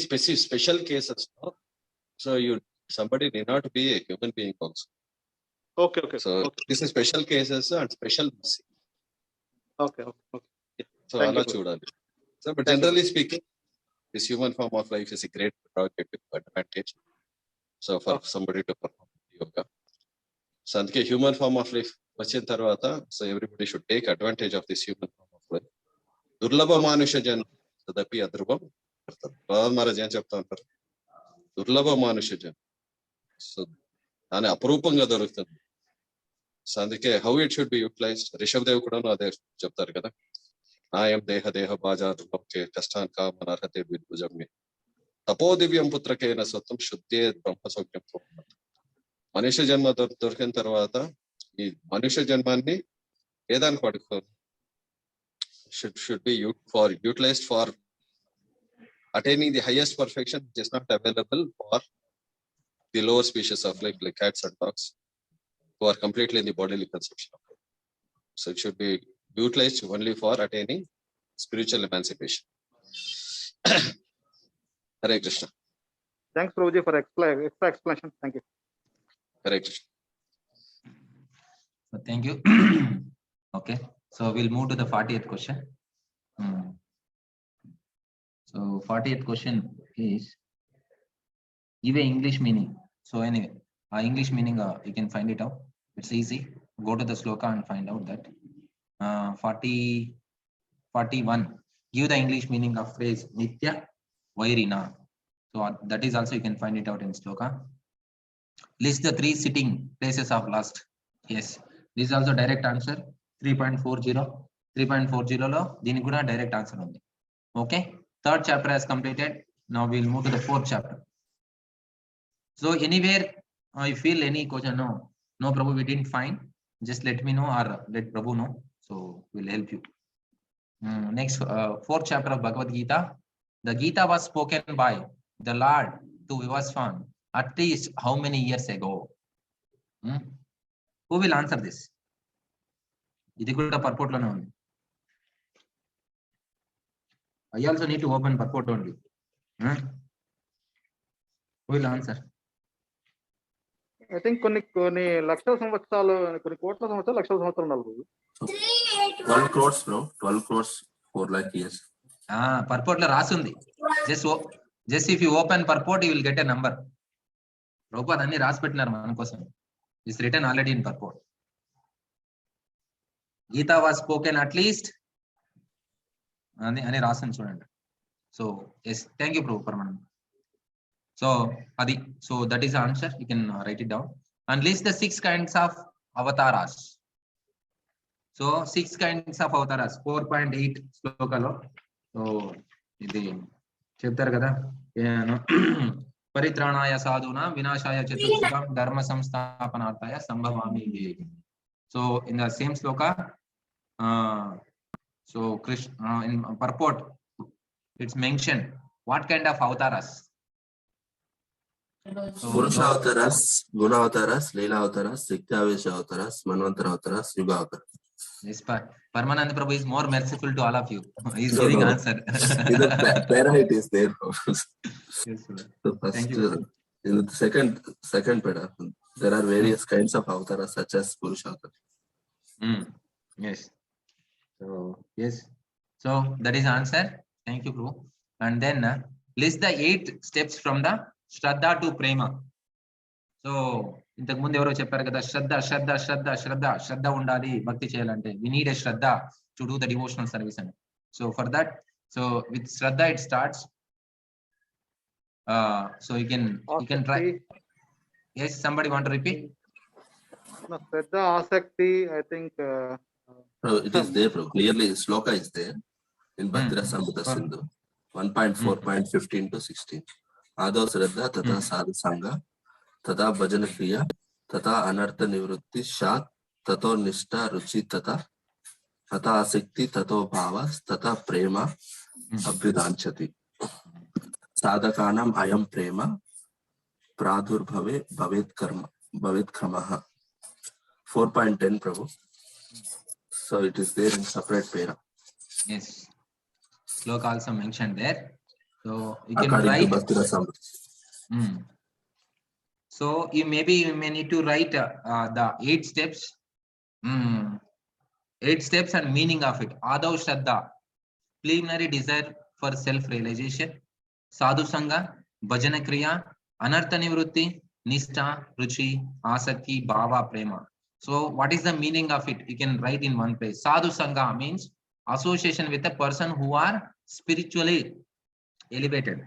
special cases, so somebody need not be a human being also. Okay. So this is special cases and special mercy. Okay. So అలా చూడాలి. So but generally speaking, this human form of life is a great prerogative advantage. So for somebody to perform yoga. So అందుకే human form of life వచ్చిన తర్వాత so everybody should take advantage of this human form of life. దుర్లభ మానుష జన్మ తదపి అదుర్లభం. ప్రహ్లాద్ మహారాజ్ ఏం చెప్తా ఉంటారు, దుర్లభ మానుష జన్మ, సో దాని అపరూపంగా దొరుకుతుంది. సో అందుకే how it should be utilized. Rishabh Dev కూడా అదే చెప్తారు కదా, నాయం దేహ బాజారుకే కష్టాన్ కామన్ అర్హతే విద్భుజమ్య తపో దివ్యం పుత్రకైన సత్వం శుద్ధే బ్రహ్మ సౌఖ్యం. మనుష్య జన్మ దొరికిన తర్వాత ఈ మనుష్య జన్మాన్ని ఏదానికి పడుకోవాలి, should be utilized for attaining the highest perfection, which is not available for the lower species of life like cats and dogs who are completely in the bodily conception of life. So it should be utilized only for attaining spiritual emancipation. Hare Krishna. Thanks Prabhuji for extra explanation. Thank you. Hare Krishna. So thank you. Okay, so we'll move to the 40th question. So 40th question is give a English meaning. So anyway, English meaning you can find it out. It's easy. Go to the sloka and find out that. 41. Give the English meaning of phrase Nitya Vairina. So that is also you can find it out in sloka. List the 3 sitting places of lust. Yes, this is also direct answer. 3.40. 3.40 lo దీనికి కూడా direct answer ఉంది. Okay, third chapter has completed. Now we will move to the fourth chapter. So anywhere you feel any question, no Prabhu, we didn't find, just let me know or let Prabhu know, so we'll help you. Next, fourth chapter of Bhagavad Gita. The Gita was spoken by the Lord to Vivaswan at least how many years ago? Who will answer this? ఇది కూడా purport లోనే ఉంది. I also need to open purport only. Who will answer? I think కొన్ని లక్షల సంవత్సరాలు, కొన్ని కోట్ల సంవత్సరాలు, లక్షల సంవత్సరాలు ఉండాలి. 12 crores bro, 12 crores 4 lakh years. Purport లో రాసి ఉంది. Just if you open purport you will get a number. Prabhupada అన్ని రాసి పెట్టినారు మన కోసం. It's written already in purport. Gita was spoken at least అని రాసింది చూడండి. So yes, thank you Prabhu Paramanand. So Adi, so that is the answer. You can write it down and list the 6 kinds of avatars. So 6 kinds of avatars, 4.8 శ్లోకాలో. So ఇది చెప్తారు కదా, పరిత్రాణాయ సాధూనా వినాశాయ చతుష్కృతం ధర్మ సంస్థాపనార్థాయ సంభవామి యుగే. So in the same sloka, so Krishna in purport it's mentioned what kind of avataras. So Purusha avataras, Guna avataras, Leela avataras, Siktavesha avataras, Manvantara avataras, Yuga avataras. Yes, Paramanand Prabhu is more merciful to all of you. He is giving answer. In the para it is there. Yes, sir. So first, Thank you. in the second para, there are various kinds of avataras such as Purusha avataras. Yes. So yes. So that is answer. Thank you, Prabhu. And then list the 8 steps from the Shraddha to Prema. So ఇంతకు ముందు ఎవరో చెప్పారు కదా, శ్రద్ధ ఉండాలి భక్తి చేయాలంటే. We need a Shraddha to do the devotional service. And so for that, so with Shraddha it starts. So you can try. Yes, somebody want to repeat? No, Shraddha, Asakti, I think. It is there, bro. Clearly, sloka is there in Bhakti Rasamrita Sindhu 1.4.15 to 16. Ado Shraddha tata sadhu sangha tata bhajana kriya tata anartha nivrutti shat tato nishta ruchi tata asikti tato bhavas tata prema abhidanchati sadhakanam ayam prema pradurbhave bhavet kramaha. 4.10 Prabhu. So it is there in separate para. Yes. Sloka also mentioned there. So you can According write. to Bhakti Rasamrita. So you may need to write the 8 steps. 8 steps and meaning of it. Adav Shraddha, preliminary desire for self-realization. Sadhu Sangha, Bhajana Kriya, Anartha Nivrutti, Nishtha, Ruchi, Asakti, Bhava, Prema. So what is the meaning of it? You can write in one place. Sadhu Sangha means association with a person who are spiritually elevated.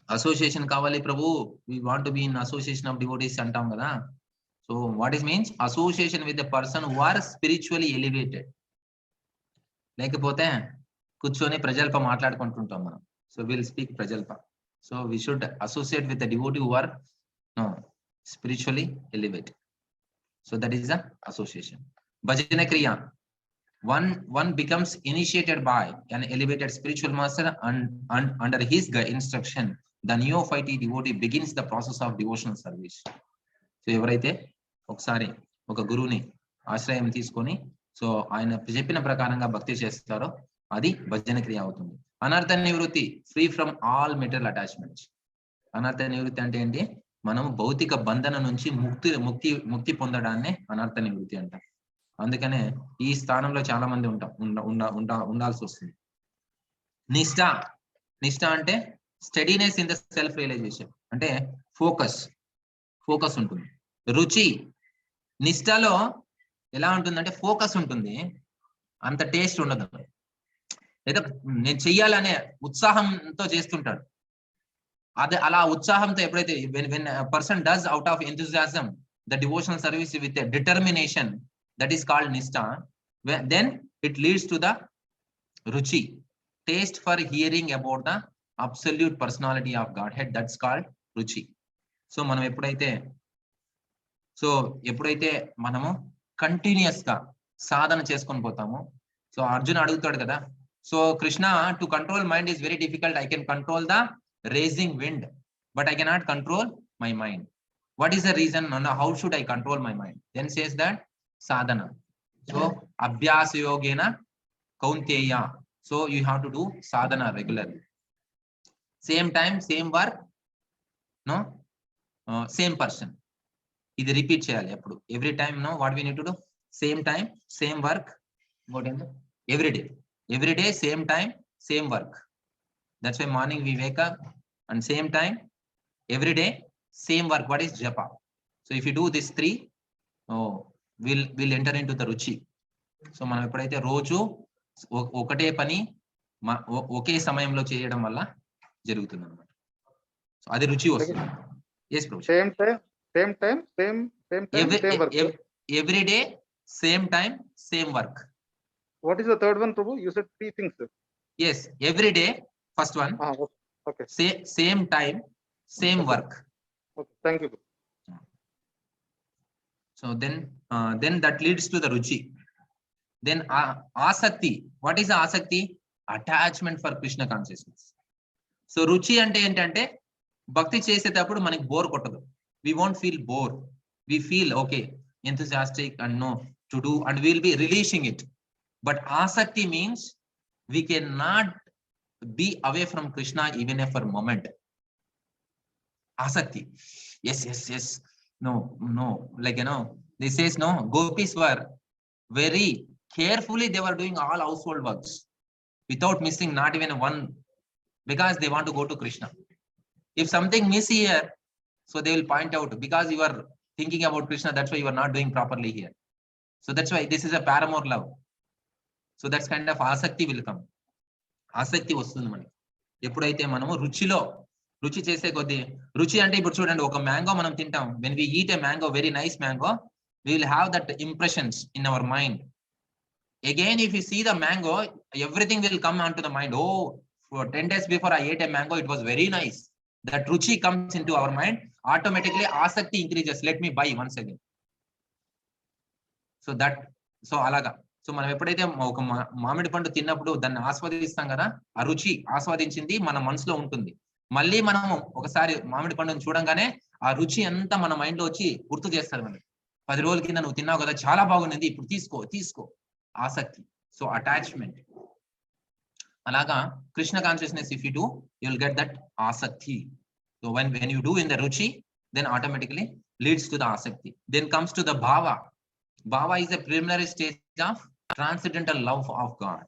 Association kavali Prabhu, we want to be in association of devotees antam kada. So what is means? Association with a person who are spiritually elevated. లేకపోతే కూర్చొని ప్రజల్ప మాట్లాడుకుంటుంటాం మనం. So we'll speak prajalpa. So we should associate with the devotee who are spiritually elevated. So that is the association. Bhajana Kriya. One becomes initiated by an elevated spiritual master and under his instruction, the neophyte devotee begins the process of devotional service. So ఎవరైతే ఒకసారి ఒక గురువుని ఆశ్రయం తీసుకొని so ఆయన చెప్పిన ప్రకారంగా భక్తి చేస్తారో అది భజన క్రియ అవుతుంది. అనర్థ నివృత్తి, free from all material attachments. అనర్థ నివృత్తి అంటే ఏంటి? మనం భౌతిక బంధన నుంచి ముక్తి పొందడాన్ని అనర్థ నివృత్తి అంటారు. అందుకనే ఈ స్థానంలో చాలా మంది ఉండాల్సి వస్తుంది. నిష్ఠ అంటే steadiness in the self realization, అంటే ఫోకస్ ఉంటుంది. రుచి, నిష్ఠలో ఎలా ఉంటుందంటే ఫోకస్ ఉంటుంది, అంత టేస్ట్ ఉండదు. లేదా నేను చెయ్యాలనే ఉత్సాహంతో చేస్తుంటాడు. అదే అలా ఉత్సాహంతో ఎప్పుడైతే when a person does out of enthusiasm the devotional service with a determination, that is called nishtha. Then it leads to the ruchi, taste for hearing about the absolute personality of Godhead. That's called ruchi. So మనం ఎప్పుడైతే మనము continuous గా సాధన చేసుకొని పోతామో, so Arjun అడుగుతాడు కదా, so Krishna, to control mind is very difficult. I can control the raising wind, but I cannot control my mind. What is the reason? How should I control my mind? Then says that sadhana. So abhyasa yogena kaunteya. So you have to do sadhana regularly. Same time, same work, no, same person. ఇది repeat చేయాలి ఎప్పుడు, every time. No, what we need to do? Same time, same work. Every day same time, same work. That's why morning we wake up and same time, every day same work. What is japa? So if you do this 3, will enter in to the ruchi. So మనం ఎప్పుడైతే రోజు ఒకటే పని ఒకే సమయంలో చేయడం వల్ల జరుగుతుంది అన్నమాట. సో అది రుచి వస్తుంది. Yes Prabhu. Same time, same work. Every day, same time, same work. What is the third one, Prabhu? You said 3 things. Yes, every day, first one. Okay. Same time, same work. Okay, thank you. So then that leads to the ruchi. Then asakti. What is asakti? Attachment for Krishna consciousness. So ruchi ante entante bhakti చేసేటప్పుడు మనకి bore కొట్టదు. We won't feel bored. We feel okay, enthusiastic and know to do, and we'll be releasing it. But asakti means we cannot be away from Krishna even for a moment. Asakti. Yes. No. Like, this says no. Gopis were very carefully, they were doing all household works without missing not even one, because they want to go to Krishna. If something miss here, so they will point out, because you are thinking about Krishna, that's why you are not doing properly here. So that's why this is a paramour love. So that's kind of asakti will come. ఆసక్తి వస్తుంది మనకి ఎప్పుడైతే మనము రుచి చేసే కొద్దీ. రుచి అంటే ఇప్పుడు చూడండి, ఒక మ్యాంగో మనం తింటాం. When we eat a mango, very nice mango, we will have that impressions in our mind. Again, if you see the mango, everything will come onto the mind. Oh, for 10 days before I ate a mango, it was very nice. That ruchi comes into our mind, automatically asakti increases. Let me buy once again. So అలాగా. So మనం ఎప్పుడైతే ఒక మామిడి పండు తిన్నప్పుడు దాన్ని ఆస్వాదిస్తాం కదా, ఆ రుచి ఆస్వాదించింది మన మనసులో ఉంటుంది. మళ్ళీ మనం ఒకసారి మామిడి పండుని చూడంగానే ఆ రుచి అంతా మన మైండ్ లో వచ్చి గుర్తు చేస్తారు మనకి. 10 రోజుల కింద నువ్వు తిన్నావు కదా, చాలా బాగుంది, ఇప్పుడు తీసుకో. ఆసక్తి. So attachment. అలాగా Krishna consciousness, if you do, you will get that asakti. So when you do in the ruchi, then automatically leads to the asakti. Then comes to the bhava. Bhava is a preliminary stage of transcendental love of God.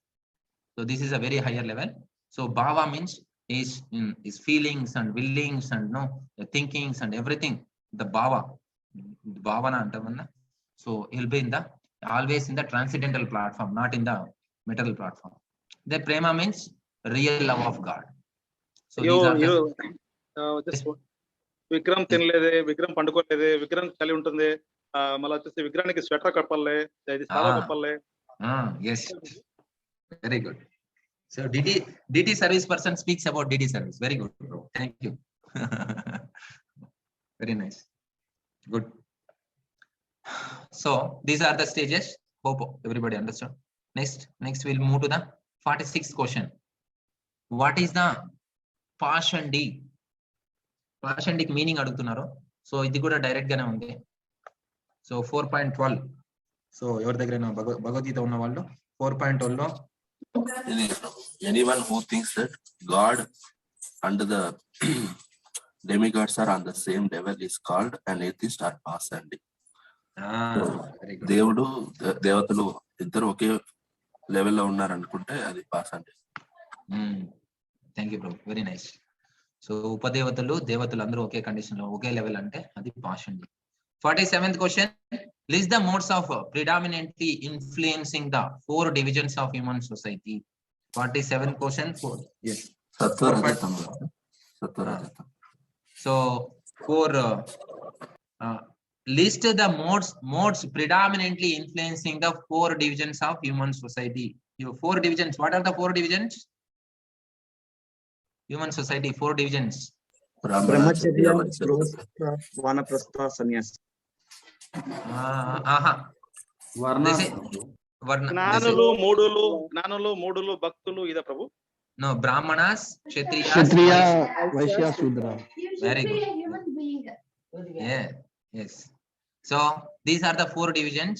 So this is a very higher level. So bhava means is feelings and willings and the thinkings and everything. The bhavana antamanna. So he'll be always in the transcendental platform, not in the material platform. The prema means real love of God. So these are just విగ్రహం తినలేదే, విగ్రహం పండుకోలేదే, విగ్రహం చలి ఉంటుంది, మళ్ళీ వచ్చేసి విగ్రహానికి sweater కప్పాలే, ఇది సాదా కప్పాలే. Yes, very good. So DT service person speaks about DT service. Very good, bro. Thank you. Very nice. Good. So these are the stages. Hope everybody understood. Next we'll move to the 46th question. What is the Pashandi? Pashandic meaning అడుగుతున్నారు. So ఇది కూడా direct గానే ఉంది. So 4.12. So ఎవరి దగ్గర భగవద్గీత ఉన్న వాళ్ళు 4.12 లో, anyone who thinks that God and the demigods are on the same level is called an atheist or Pashandi. దేవుడు దేవతలు ఇద్దరు ఒకే లెవెల్లో ఉన్నారు అనుకుంటే అది Pashandi. Thank you bro, very nice. So ఉపదేవతలు దేవతలు అందరూ ఒకే కండిషన్ లో ఒకే లెవెల్ అంటే అది Pashandi. 47th question. List the modes of predominantly influencing the 4 divisions of human society. 47th question. Yes. Sattva-rajatam. So list the modes predominantly influencing the 4 divisions of human society. Your 4 divisions. What are the 4 divisions? Human society, 4 divisions. Brahmacharya, Vanaprastha, Sannyas. జ్ఞానులు మూడులు భక్తులు ఇదా ప్రభు? No, brahmanas, kshatriyas, vaishya, shudra. Very good. Yes. So these are the 4 divisions.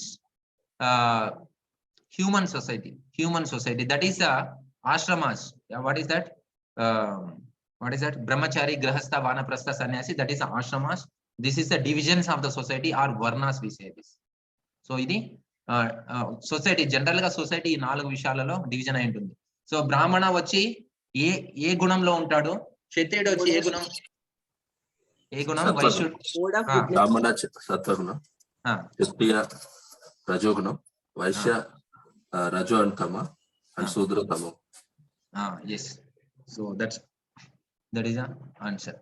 Human society, that is ashramas. What is that? Brahmachari, grahastha, vanaprastha, sannyasi, that is ashramas. This is the divisions of the society, or varnas we say this. So ఇది society, general గా society 4 విషయాలలో division అయి ఉంటుంది. So బ్రాహ్మణ వచ్చి ఏ గుణంలో ఉంటాడు, క్షత్రియుడు వచ్చి ఏ గుణం, వైశ్యుడు బ్రాహ్మణ సత్వగుణం, క్షత్రియ రజోగుణం, వైశ్య రజో అండ్ తమ, అండ్ శూద్ర తమో. Yes. So that is the answer.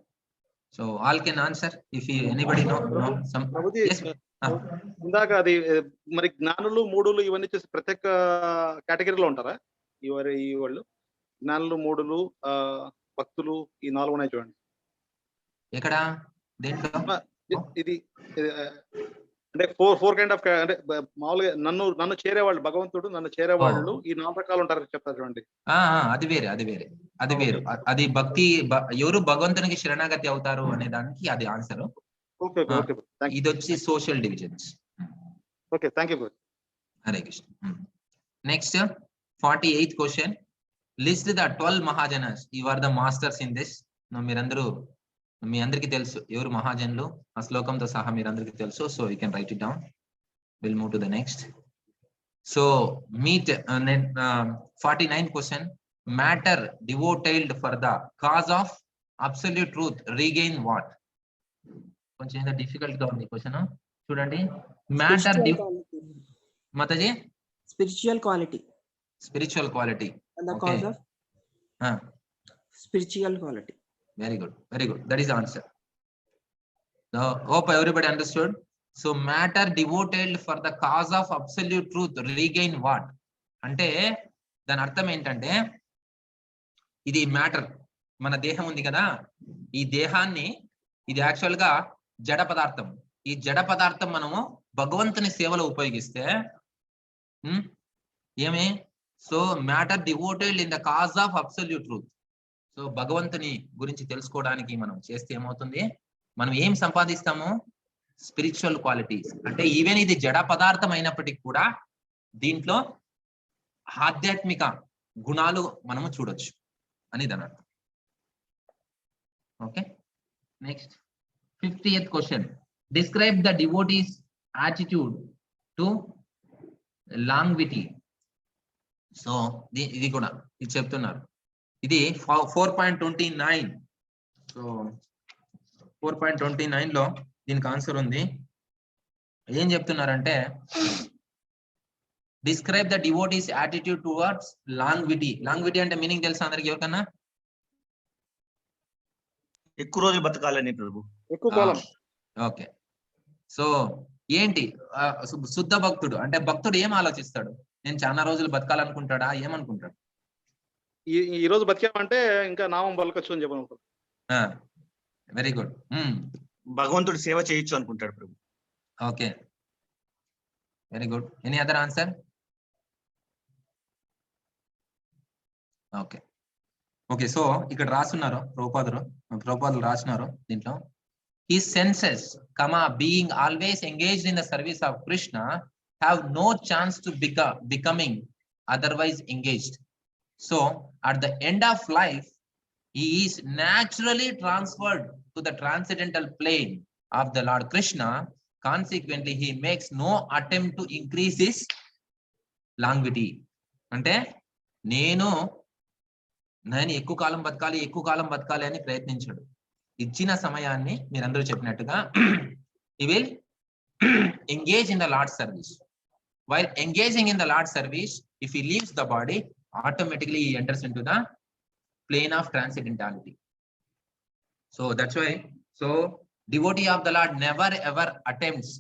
So all can answer if anybody know some. Yes. ఇందాక అది మరి జ్ఞానులు మూడులు ఇవన్నీ చేసి ప్రత్యేక కేటగిరీలో ఉంటారా ఈ వాళ్ళు? జ్ఞానులు మూడులు భక్తులు ఈ 4 ఉన్నాయి చూడండి. ఎక్కడ దేంట్లో ఇది అంటే ఫోర్ కైండ్ ఆఫ్ అంటే మామూలుగా నన్ను చేరేవాళ్ళు, భగవంతుడు నన్ను చేరేవాళ్ళు ఈ 4 రకాలు ఉంటారు చెప్తారు చూడండి. అది వేరే అది భక్తి. ఎవరు భగవంతునికి శరణాగతి అవుతారు అనే దానికి అది ఆన్సర్. ఇది వచ్చి social divisions. Okay, thank you. Hare Krishna. Next 48th question. List the 12 mahajanas. You are the masters in this. మీ అందరికి తెలుసు ఎవరు మహాజనులు, ఆ శ్లోకంతో సహా మీరందరికీ తెలుసు. So you can write it down. Will move to the next. So meet 49th question. Matter devoted for the cause of absolute truth regain what? కొంచెం ఏదో డిఫికల్ట్ గా ఉంది క్వశ్చన్, చూడండి. Matter Mataji spiritual quality. Spiritual quality. Very good. That is the answer. So hope everybody understood. So matter devoted for the cause of absolute truth regain what? అంటే దాని అర్థం ఏంటంటే, ఇది మ్యాటర్, మన దేహం ఉంది కదా, ఈ దేహాన్ని, ఇది యాక్చువల్ గా జడ పదార్థం. ఈ జడ పదార్థం మనము భగవంతుని సేవలో ఉపయోగిస్తే ఏమి? So matter devoted in the cause of absolute truth. So భగవంతుని గురించి తెలుసుకోవడానికి మనం చేస్తే ఏమవుతుంది? మనం ఏం సంపాదిస్తాము? Spiritual qualities. అంటే ఈవెన్ ఇది జడ పదార్థం అయినప్పటికీ కూడా దీంట్లో ఆధ్యాత్మిక గుణాలు మనము చూడొచ్చు అని దాని అర్థం. Okay, next 50th question. Describe the devotees attitude to longevity. So ఇది కూడా ఇది చెప్తున్నారు. ఇది 4.29. సో 4.29 లో దీనికి ఆన్సర్ ఉంది. ఏం చెప్తున్నారంటే, describe the devotees attitude towards longevity. Longevity అంటే మీనింగ్ తెలుసా అందరికి? ఎవరికన్నా? ఎక్కువ రోజులు బతకాలని ప్రభు, ఎక్కువ కాలం. ఓకే, సో ఏంటి శుద్ధ భక్తుడు అంటే? భక్తుడు ఏం ఆలోచిస్తాడు? నేను చాలా రోజులు బతకాలనుకుంటాడా? ఏమనుకుంటాడు? ఈ రోజు బతికామంటే ఇంకా నామం పలకచ్చు అని చెప్పనుకుంటాడు. Very good. భగవంతుడు సేవ చేయొచ్చు అనుకుంటాడు Prabhu. Okay, very good. Any other answer? Okay, so ఇక్కడ రాస్తున్నారు ప్రభుపాదులు రాస్తున్నారు దీంట్లో. His senses, being always engaged in the service of Krishna, have no chance to becoming otherwise engaged. So, at the end of life, he is naturally transferred to the transcendental plane of the Lord Krishna. Consequently, he makes no attempt to increase his longevity. అంటే నేను ఎక్కువ కాలం బతకాలి అని ప్రయత్నించాడు. ఇచ్చిన సమయాన్ని మీరందరూ చెప్పినట్టుగా he will engage in the Lord's service. While engaging in the Lord's service, if he leaves the body, automatically he enters into the plane of transcendentality. So that's why, so devotee of the Lord never ever attempts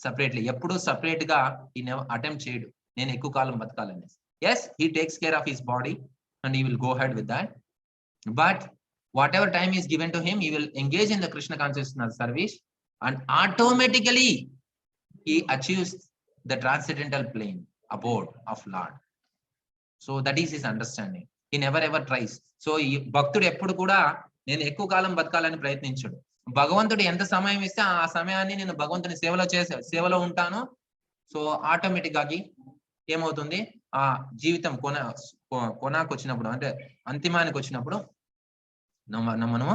separately. Eppudu separate ga he never attempt cheyadu nenu ekku kaalam batakalani. Yes, he takes care of his body and he will go ahead with that, but whatever time is given to him, he will engage in the Krishna consciousness service, and automatically he achieves the transcendental plane abode of Lord. So that is his understanding. He never ever tries. So భక్తుడు ఎప్పుడు కూడా నేను ఎక్కువ కాలం బతకాలని ప్రయత్నించాడు. భగవంతుడు ఎంత సమయం ఇస్తే ఆ సమయాన్ని నేను భగవంతుని సేవలో ఉంటాను. సో ఆటోమేటిక్ గా ఏమవుతుంది? ఆ జీవితం కొనాకు వచ్చినప్పుడు, అంటే అంతిమానికి వచ్చినప్పుడు మనము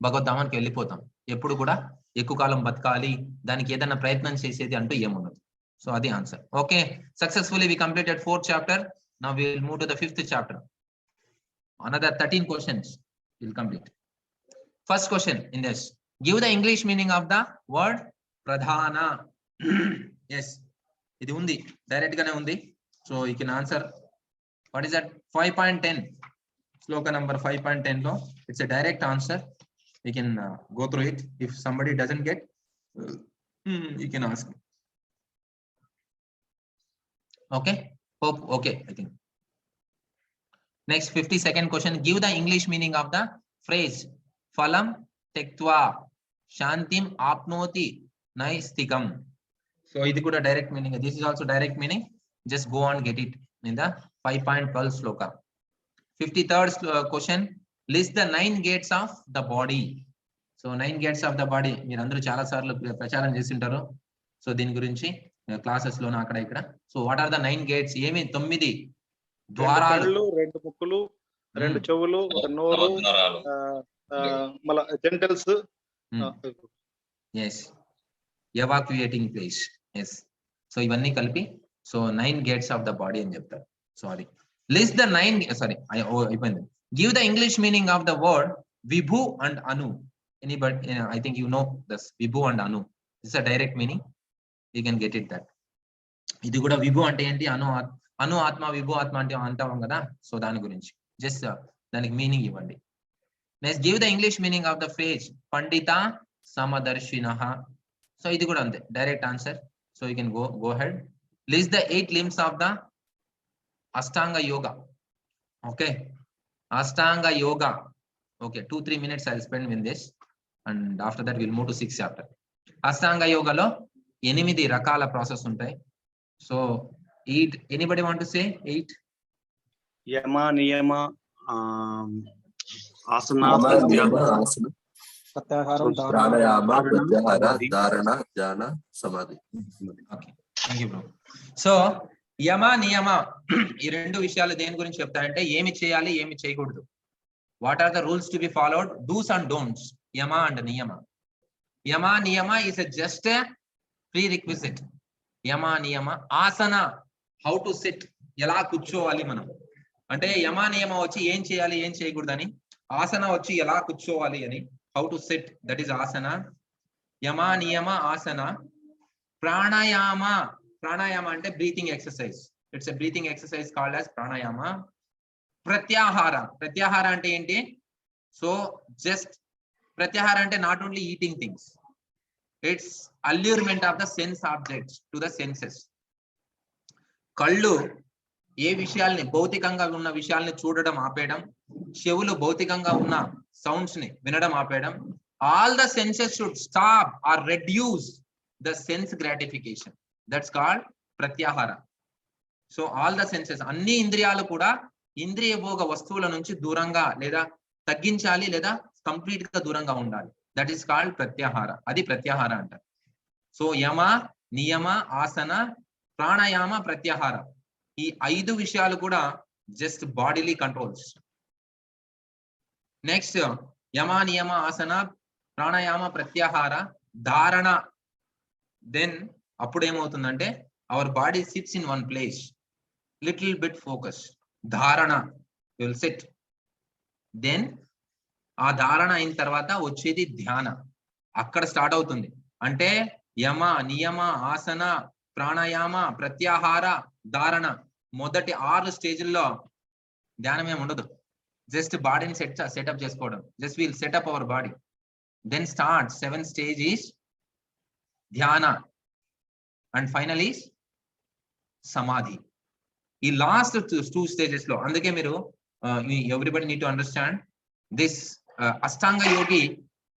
భగవద్ధామానికి వెళ్ళిపోతాం. ఎప్పుడు కూడా ఎక్కువ కాలం బతకాలి, దానికి ఏదైనా ప్రయత్నం చేసేది అంటూ ఏముండదు. సో అది answer. Okay, successfully we completed 4th chapter. Now we will move to the 5th chapter. Another 13 questions will complete. First question in this: give the English meaning of the word pradhana. Yes, ఇది ఉంది, direct గానే ఉంది. So you can answer. What is that? 5.10. Sloka number 5.10 lo, it's a direct answer. You can go through it. If somebody doesn't get, you can ask. Okay, hope okay, I think. Next 52nd question: give the English meaning of the phrase phalam tektva శాంతిం ఆప్నోతి నైస్తికం. So ఇది కూడా direct meaning. This is also direct meaning. Just go and get it in the 5.12 sloka. 53rd question. List the 9 gates of the body. So 9 gates of the body మీరు అందరూ చాలా సార్లు ప్రచారం చేసింటారు. సో దీని గురించి క్లాసెస్ లోన అక్కడ ఇక్కడ. So what are the 9 gates? ఏమి 9 ద్వారాలు? 2 ముక్కులు, 2 చెవులు, 1 నోరు, మళ్ళా జెంటల్స్. yes, evacuating place. yes, so ఇవన్నీ కలిపి so 9 gates of the body అని చెప్తారు. సారీ, list the 9, sorry అయిపోయింది. Give the English meaning of the word vibhu and anu. Anybody, I think you know this vibhu and anu. This is a direct meaning. You can get it that. ఇది కూడా విభు అంటే ఏంటి, అను ఆత్మ, విభు ఆత్మ అంటే అంటాం కదా. సో దాని గురించి జస్ట్ దానికి మీనింగ్ ఇవ్వండి. Next, give the English meaning of the phrase Pandit సమదర్శినః. So ఇది కూడా అంతే, direct answer. So you can go head. List the 8 limbs of the Ashtanga yoga. Okay, Ashtanga yoga. Okay, 2-3 minutes I'll spend with this and after that we'll move to 6th chapter. Ashtanga యోగలో 8 రకాల process ఉంటాయి. So 8, anybody want to say 8? Yama, niyama, asana, pranayama, pratyahara, dharana, dhyana, samadhi. Okay, thank you bro. So yama, niyama ఈ 2 విషయాలు దేని గురించి చెప్తారంటే ఏమి చేయాలి, ఏమి చేయకూడదు. What are the rules to be followed, dos and don'ts. Yama and niyama. Yama నియమ is just a prerequisite. Yama niyama. Haasan, how to SIT, ఎలా కూర్చోవాలి మనం. అంటే యమ నియమ వచ్చి ఏం చేయాలి, ఏం చేయకూడదని. ఆసన వచ్చి ఎలా కూర్చోవాలి అని, how to sit, that is asana. Yama niyama asana. Pranayama, pranayama అంటే breathing exercise. It's a breathing exercise called as pranayama. Pratyahara, pratyahara అంటే ఏంటి? సో జస్ట్ ప్రత్యాహార అంటే not only eating things, it's allurement of the sense objects to the senses. కళ్ళు ఏ విషయాల్ని, భౌతికంగా ఉన్న విషయాల్ని చూడడం ఆపేయడం. చెవులు భౌతికంగా ఉన్న సౌండ్స్ ని వినడం ఆపేయడం. All the senses should stop or reduce the sense gratification. That's called pratyahara. So all the senses, అన్ని ఇంద్రియాలు కూడా ఇంద్రియ భోగ వస్తువుల నుంచి దూరంగా లేదా తగ్గించాలి, లేదా కంప్లీట్ గా దూరంగా ఉండాలి. That is called pratyahara. అది ప్రత్యాహార అంటారు. సో యమ, నియమ, ఆసన, ప్రాణాయామ, ప్రత్యాహార ఈ 5 విషయాలు కూడా జస్ట్ బాడీలీ కంట్రోల్స్. నెక్స్ట్, యమ, నియమ, ఆసన, ప్రాణాయామ, ప్రత్యాహార, ధారణ. దెన్ అప్పుడు ఏమవుతుందంటే our body sits in one place, little bit focus. ధారణ, యు విల్ సిట్. దెన్ ఆ ధారణ అయిన తర్వాత వచ్చేది ధ్యాన. అక్కడ స్టార్ట్ అవుతుంది. అంటే యమ, నియమ, ఆసన, ప్రాణాయామ, ప్రత్యాహార, ధారణ మొదటి 6 స్టేజ్ల్లో ధ్యానం ఏమి ఉండదు. జస్ట్ బాడీని సెటప్ చేసుకోవడం. Just we'll setup our body. Then start 7th stage is dhyana and final is samadhi. ఈ లాస్ట్ 2 stages లో, అందుకే మీరు everybody need to understand this. Ashtanga yogi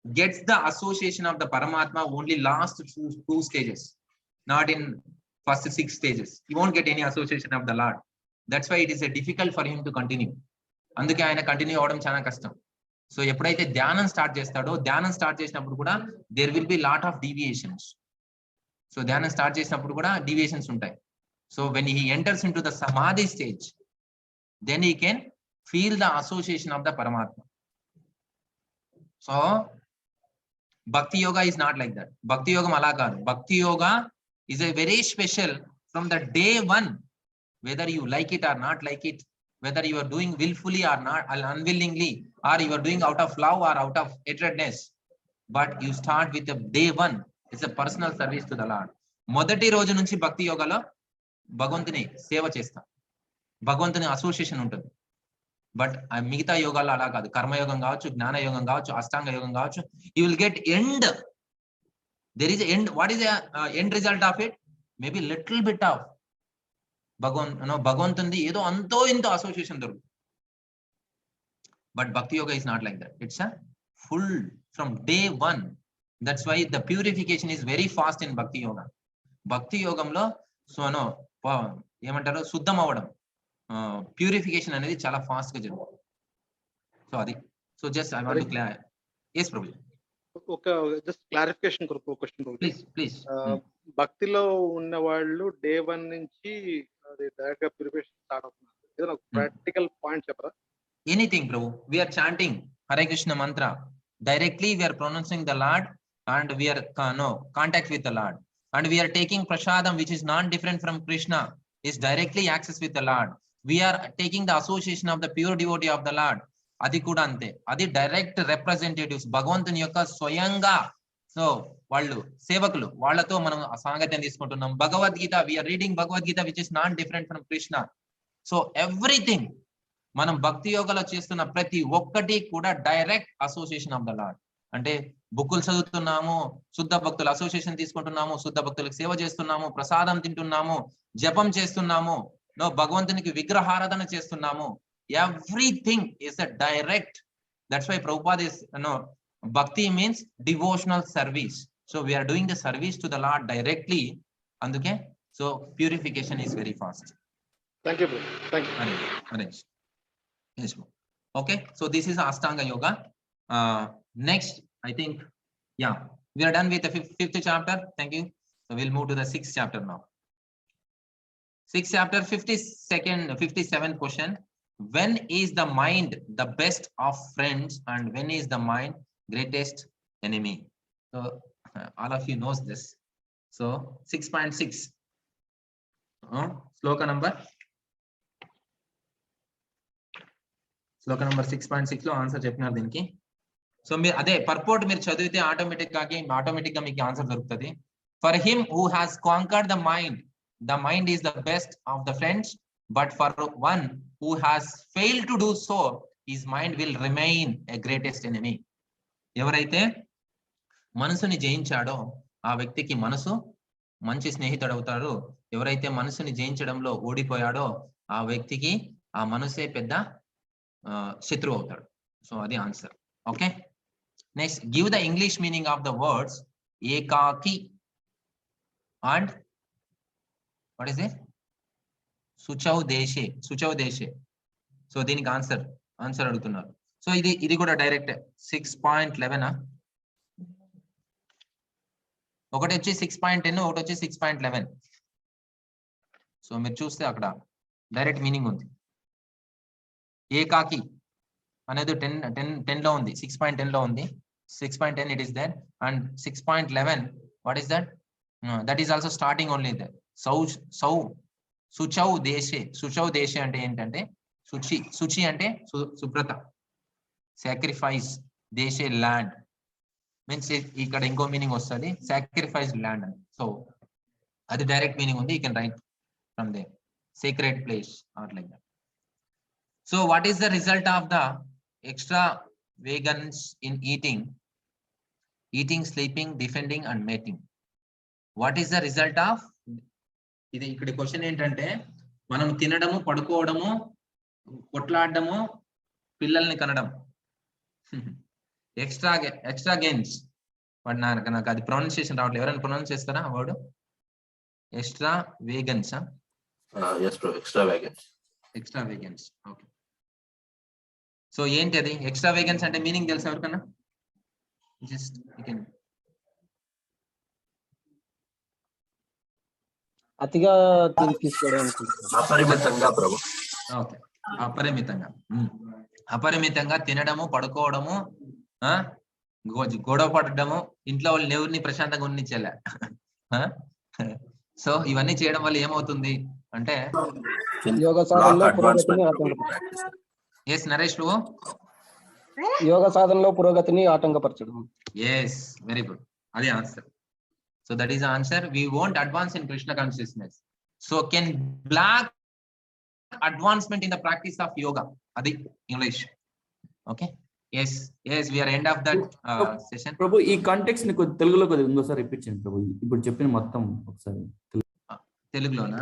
gets the association of the Paramatma only last 2 stages, not in first 6 stages. He won't get any association of the Lord. That's why it is difficult for him to continue. అందుకే ఆయన continue అవడం చాలా కష్టం. So ఎప్పుడైతే ధ్యానం start చేస్తాడో, ధ్యానం start చేసినప్పుడు కూడా there will be lot of deviations. So ధ్యానం స్టార్ట్ చేసినప్పుడు కూడా డీవియేషన్స్ ఉంటాయి. So when he enters in to the samadhi stage, then he can feel the association of the Paramatma. So bhakti yoga is not like that. భక్తి యోగం అలా కాదు. భక్తి yoga is a very special from the day 1, whether you like it or not like it, whether you are doing willfully or not, or unwillingly, or you are doing out of love or out of hatredness, but you start with the day 1. It's a personal service to the Lord. మొదటి రోజు నుంచి భక్తి యోగాలో భగవంతుని సేవ చేస్తాం, భగవంతుని association ఉంటుంది. బట్ మిగతా యోగాల్లో అలా కాదు. కర్మయోగం కావచ్చు, జ్ఞాన యోగం కావచ్చు, అష్టాంగ యోగం కావచ్చు, you will get end. There is end. What is end result of it? Maybe little bit of భగవంతుంది ఏదో అంతో ఇంతో అసోసియేషన్ దొరుకుతుంది. But bhakti yoga is not like that. It's a full from day 1. That's why the purification is very fast in bhakti yoga. భక్తి యోగంలో ఏమంటారు, శుద్ధం అవ్వడం, ప్యూరిఫికేషన్ అనేది చాలా ఫాస్ట్ గా జరుగుతుంది. సో అది. So just I want to clear. yes ప్రభు. ఒక just clarification question Prabhu. Please. భక్తిలో ఉన్న వాళ్ళు డే 1 నుంచి అది డైరెక్ట్ గా ప్యూరిఫికేషన్ స్టార్ట్ అవుతుంది. ఏదైనా ప్రాక్టికల్ పాయింట్ చెప్పరా? Anything Prabhu. we are chanting Hare Krishna mantra directly, we are pronouncing the Lord and we are contact with the Lord, and we are taking prasadam which is non different from Krishna, is directly access with the Lord. We are taking the association of the pure devotee of the Lord. అది కూడా అంతే. అది direct representatives, భగవంతుని యొక్క స్వయంగా so వాళ్ళు సేవకులు, వాళ్ళతో మనం సాంగత్యం తీసుకుంటున్నాం. Bhagavad Gita, we are reading Bhagavad Gita which is not different from Krishna. So everything మనం భక్తి యోగలో చేస్తున్న ప్రతి ఒక్కటి కూడా direct association of the lord. అంటే బుక్కులు చదువుతున్నాము, శుద్ధ భక్తుల అసోసియేషన్ తీసుకుంటున్నాము, శుద్ధ భక్తులకు సేవ చేస్తున్నాము, ప్రసాదం తింటున్నాము, జపం చేస్తున్నాము, భగవంతునికి విగ్రహారాధన చేస్తున్నాము. Everything is a direct. That's why Prabhupada is bhakti means devotional service. So we are doing the service to the Lord directly. Anduke so purification is very fast. Thank you bro. Thank you. Arrange. Yes bro. Okay, so this is Ashtanga yoga. Next I think we are done with the fifth chapter. Thank you. So we'll move to the sixth chapter now. Sixth chapter, 57th question. When is the mind the best of friends and when is the mind greatest enemy? So all of you knows this. So 6.6 sloka number 6.6 లో answer చెప్పినారు దీనికి. So మీరు అదే పర్పోర్ట్ మీరు చదివితే automatic గా మీకు answer దొరుకుతుంది. For him who has conquered the mind is the best of the friends, but for one who has failed to do so, his mind will remain a greatest enemy. ఎవరైతే మనసుని జయించాడో ఆ వ్యక్తికి మనసు మంచి స్నేహితుడు అవుతాడు. ఎవరైతే మనసుని జయించడంలో ఓడిపోయాడో ఆ వ్యక్తికి ఆ మనసే పెద్ద శత్రువు అవుతాడు. సో అది answer. Okay, next give the English meaning of the words ఏకాకి and what is it? Suchau deshe. So దీనికి ఆన్సర్ అడుగుతున్నారు. సో ఇది కూడా డైరెక్ట్ 6.11 ఒకటి వచ్చి 6.10 ఒకటి వచ్చి 6.11. సో మీరు చూస్తే అక్కడ డైరెక్ట్ మీనింగ్ ఉంది. ఏకాకి అనేది 10 లో ఉంది, 6.10 లో ఉంది. 6.10 it is there and 6.11 what is that? That is also starting only there. సుచౌ దేశే అంటే ఏంటంటే శుచి అంటే శుభ్రత, సాక్రిఫైస్, దేశే ల్యాండ్ మీన్స్ ఇక్కడ ఇంకో మీనింగ్ వస్తుంది సాక్రిఫైస్ ల్యాండ్ అని. సో అది డైరెక్ట్ మీనింగ్ ఉంది. You can right from they sacred place or like that. So what is the result of the extra vegans in eating, sleeping, defending and mating? What is the result of ఇది? ఇక్కడ question ఏంటంటే మనం తినడము, పడుకోవడము, కొట్లాడము, పిల్లల్ని కనడం, extra gains. But నాకు అది pronunciation రావట్లేదు. ఎవరైనా ప్రొనౌన్స్ చేస్తారా ఆ word? Extra wagons. Extra wagons. Okay. So ఏంటి అది ఎక్స్ట్రా వేగన్స్ అంటే? మీనింగ్ తెలుసా ఎవరికన్నా? జస్ట్ అతిగా తీసుకోవడం. అపరిమితంగా తినడము, పడుకోవడము, గొడవ పడడము, ఇంట్లో వాళ్ళు ఎవరిని ప్రశాంతంగా ఉన్నించేలా. సో ఇవన్నీ చేయడం వల్ల ఏమవుతుంది అంటే యోగ సాధనలో పురోగతిని నరేష్ బాబు, యోగ సాధనలో పురోగతిని ఆటంకపరచడం. ఎస్, వెరీ గుడ్, అదే answer. So that is the answer. We won't advance in Krishna consciousness. So can black advancement in the practice of yoga? Adi English. Okay. Yes, we are end of that session. Prabhu, ఈ context ని తెలుగులో కొద్దిగా ఇంకోసారి repeat చేయండి ప్రభు. ఇప్పుడు చెప్పిన మొత్తం ఒకసారి తెలుగులోనా?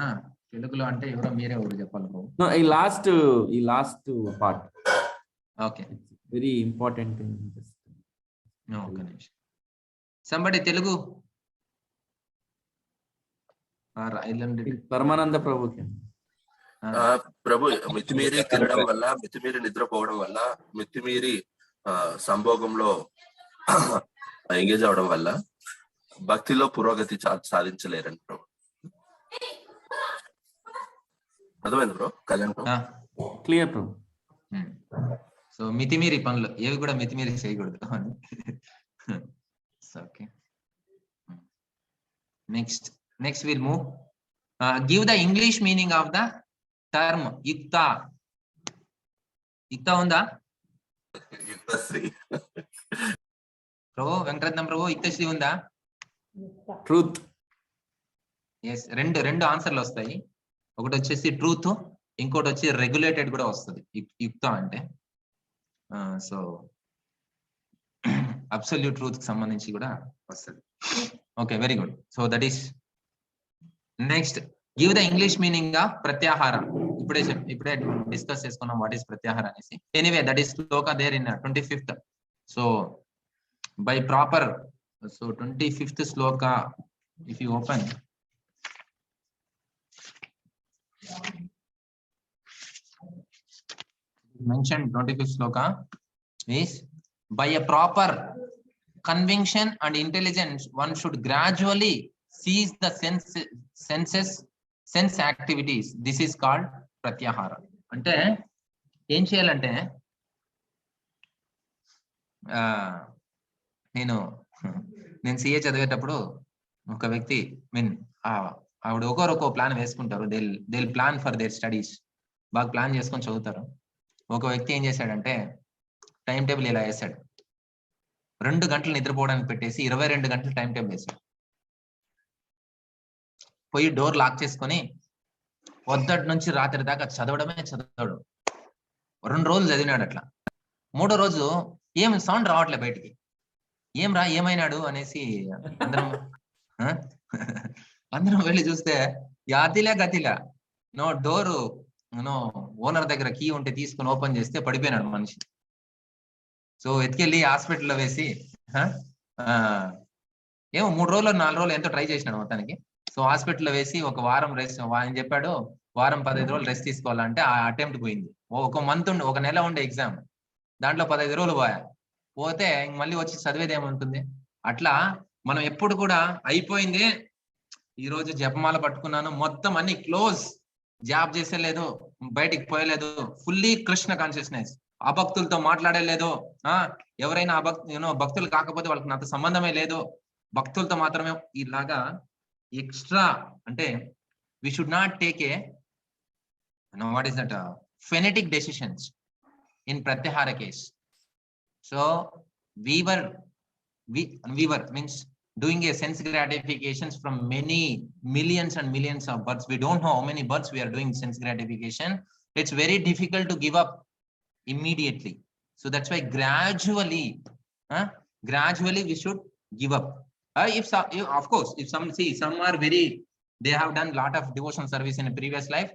తెలుగులో అంటే ఎవరో మీరే ఎవరు చెప్పాలి ప్రభు. No, ఈ last part. Okay, very important. No, Ganesh. Somebody Telugu Paramananda ప్రభుకి. ప్రభు, మితిమీరి తినడం వల్ల, మితిమీరి నిద్రపోవడం వల్ల, మితిమీరి సంభోగంలో ఎంగేజ్ అవడం వల్ల భక్తిలో పురోగతి సాధించలేరండి ప్రభు. అర్థమైంది బ్రో? కళ్యాణ్ క్లియర్ ప్రభు. సో మితిమీరి పనులు ఏవి కూడా మితిమీరి చేయకూడదు. Okay, next will move. Give the English meaning of the term యుక్త. యుక్త ఉందా ప్రభు? వెంకటరత్నం ప్రభు, యుక్తశ్రీ ఉందా? ట్రూత్. ఎస్, రెండు ఆన్సర్లు వస్తాయి. ఒకటి వచ్చేసి ట్రూత్, ఇంకోటి వచ్చి రెగ్యులేటెడ్ కూడా వస్తుంది యుక్త అంటే. సో అబ్సల్యూట్ ట్రూత్ కి సంబంధించి కూడా వస్తుంది. Okay, very good. So that is next. Give the English meaning of pratyahara. ఇప్పుడే డిస్కస్ చేసుకున్నాం వాట్ ఈస్ ప్రత్యాహార అనేసి. Anyway, that is sloka there in 25th. So by proper, so 25th sloka if you open, mentioned 25th sloka is, by a proper conviction and intelligence one should gradually cease the sense activities. This is called pratyahara. అంటే ఏం చేయాలంటే, నేను CA చదివేటప్పుడు ఒక వ్యక్తి ఆవిడ ఒకరొక plan వేసుకుంటారు. They plan for their studies, బాగా ప్లాన్ చేసుకొని చదువుతారు. ఒక వ్యక్తి ఏం చేశాడంటే టైం టేబుల్ ఇలా వేసాడు. 2 గంటలు నిద్రపోవడానికి పెట్టేసి 22 గంటలు టైం టేబుల్ వేసాడు. పోయి డోర్ లాక్ చేసుకొని పొద్దుటి నుంచి రాత్రి దాకా చదవడమే చదవడం. 2 రోజులు చదివినాడు అట్లా. 3వ రోజు ఏం సౌండ్ రావట్లే బయటికి. ఏమైనాడు అనేసి అందరం వెళ్ళి చూస్తే గతిలా డోరు ఓనర్ దగ్గర కీ ఉంటే తీసుకుని ఓపెన్ చేస్తే పడిపోయినాడు మనిషి. సో ఎత్తుకెళ్ళి హాస్పిటల్లో వేసి ఏమో 3 రోజులు 4 రోజులు ఎంతో ట్రై చేసినాడు మొత్తానికి. సో హాస్పిటల్లో వేసి ఒక వారం రెస్ట్, ఆయన చెప్పాడు వారం 15 రోజులు రెస్ట్ తీసుకోవాలంటే ఆ అటెంప్ట్ పోయింది. ఒక నెల ఉండే ఎగ్జామ్, దాంట్లో 15 రోజులు పోతే మళ్ళీ వచ్చి చదివేది ఏముంటుంది. అట్లా మనం ఎప్పుడు కూడా అయిపోయింది, ఈ రోజు జపమాల పట్టుకున్నాను, మొత్తం అన్ని క్లోజ్, జాబ్ చేసేలేదు, బయటికి పోయలేదు, ఫుల్లీ కృష్ణ కాన్షియస్నెస్, అభక్తులతో మాట్లాడలేదు. ఎవరైనా భక్తులు కాకపోతే వాళ్ళకి నాతో సంబంధమే లేదు, భక్తులతో మాత్రమే. ఇలాగా ఎక్స్ట్రా అంటే we should not take a what is that fanatic decisions in pratyahara case. So we were means doing a sense gratifications from many millions and millions of births. We don't know how many births we are doing sense gratification. It's very difficult to give up immediately. So that's why gradually we should give up. Of course, if some are very, they have done lot of devotional service in a previous life,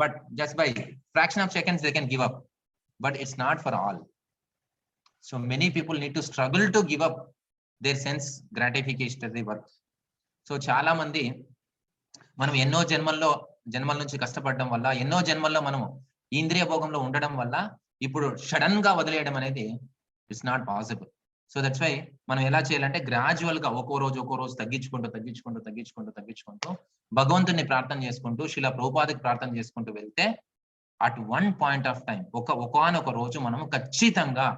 but just by fraction of seconds they can give up. But it's not for all. So many people need to struggle to give up their sense gratification work. So చాలా మంది మనం ఎన్నో జన్మల నుంచి కష్టపడడం వల్ల, ఎన్నో జన్మల్లో మనం ఇంద్రియ భోగంలో ఉండడం వల్ల ఇప్పుడు సడన్ గా వదిలేయడం అనేది it's not possible. So that's why మనం ఎలా చేయాలంటే గ్రాడ్యువల్ గా ఒక్కో రోజు తగ్గించుకుంటూ భగవంతుని ప్రార్థన చేసుకుంటూ, శిలా ప్రభుపాదకి ప్రార్థన చేసుకుంటూ వెళ్తే at one point of time ఒకనొక రోజు మనం ఖచ్చితంగా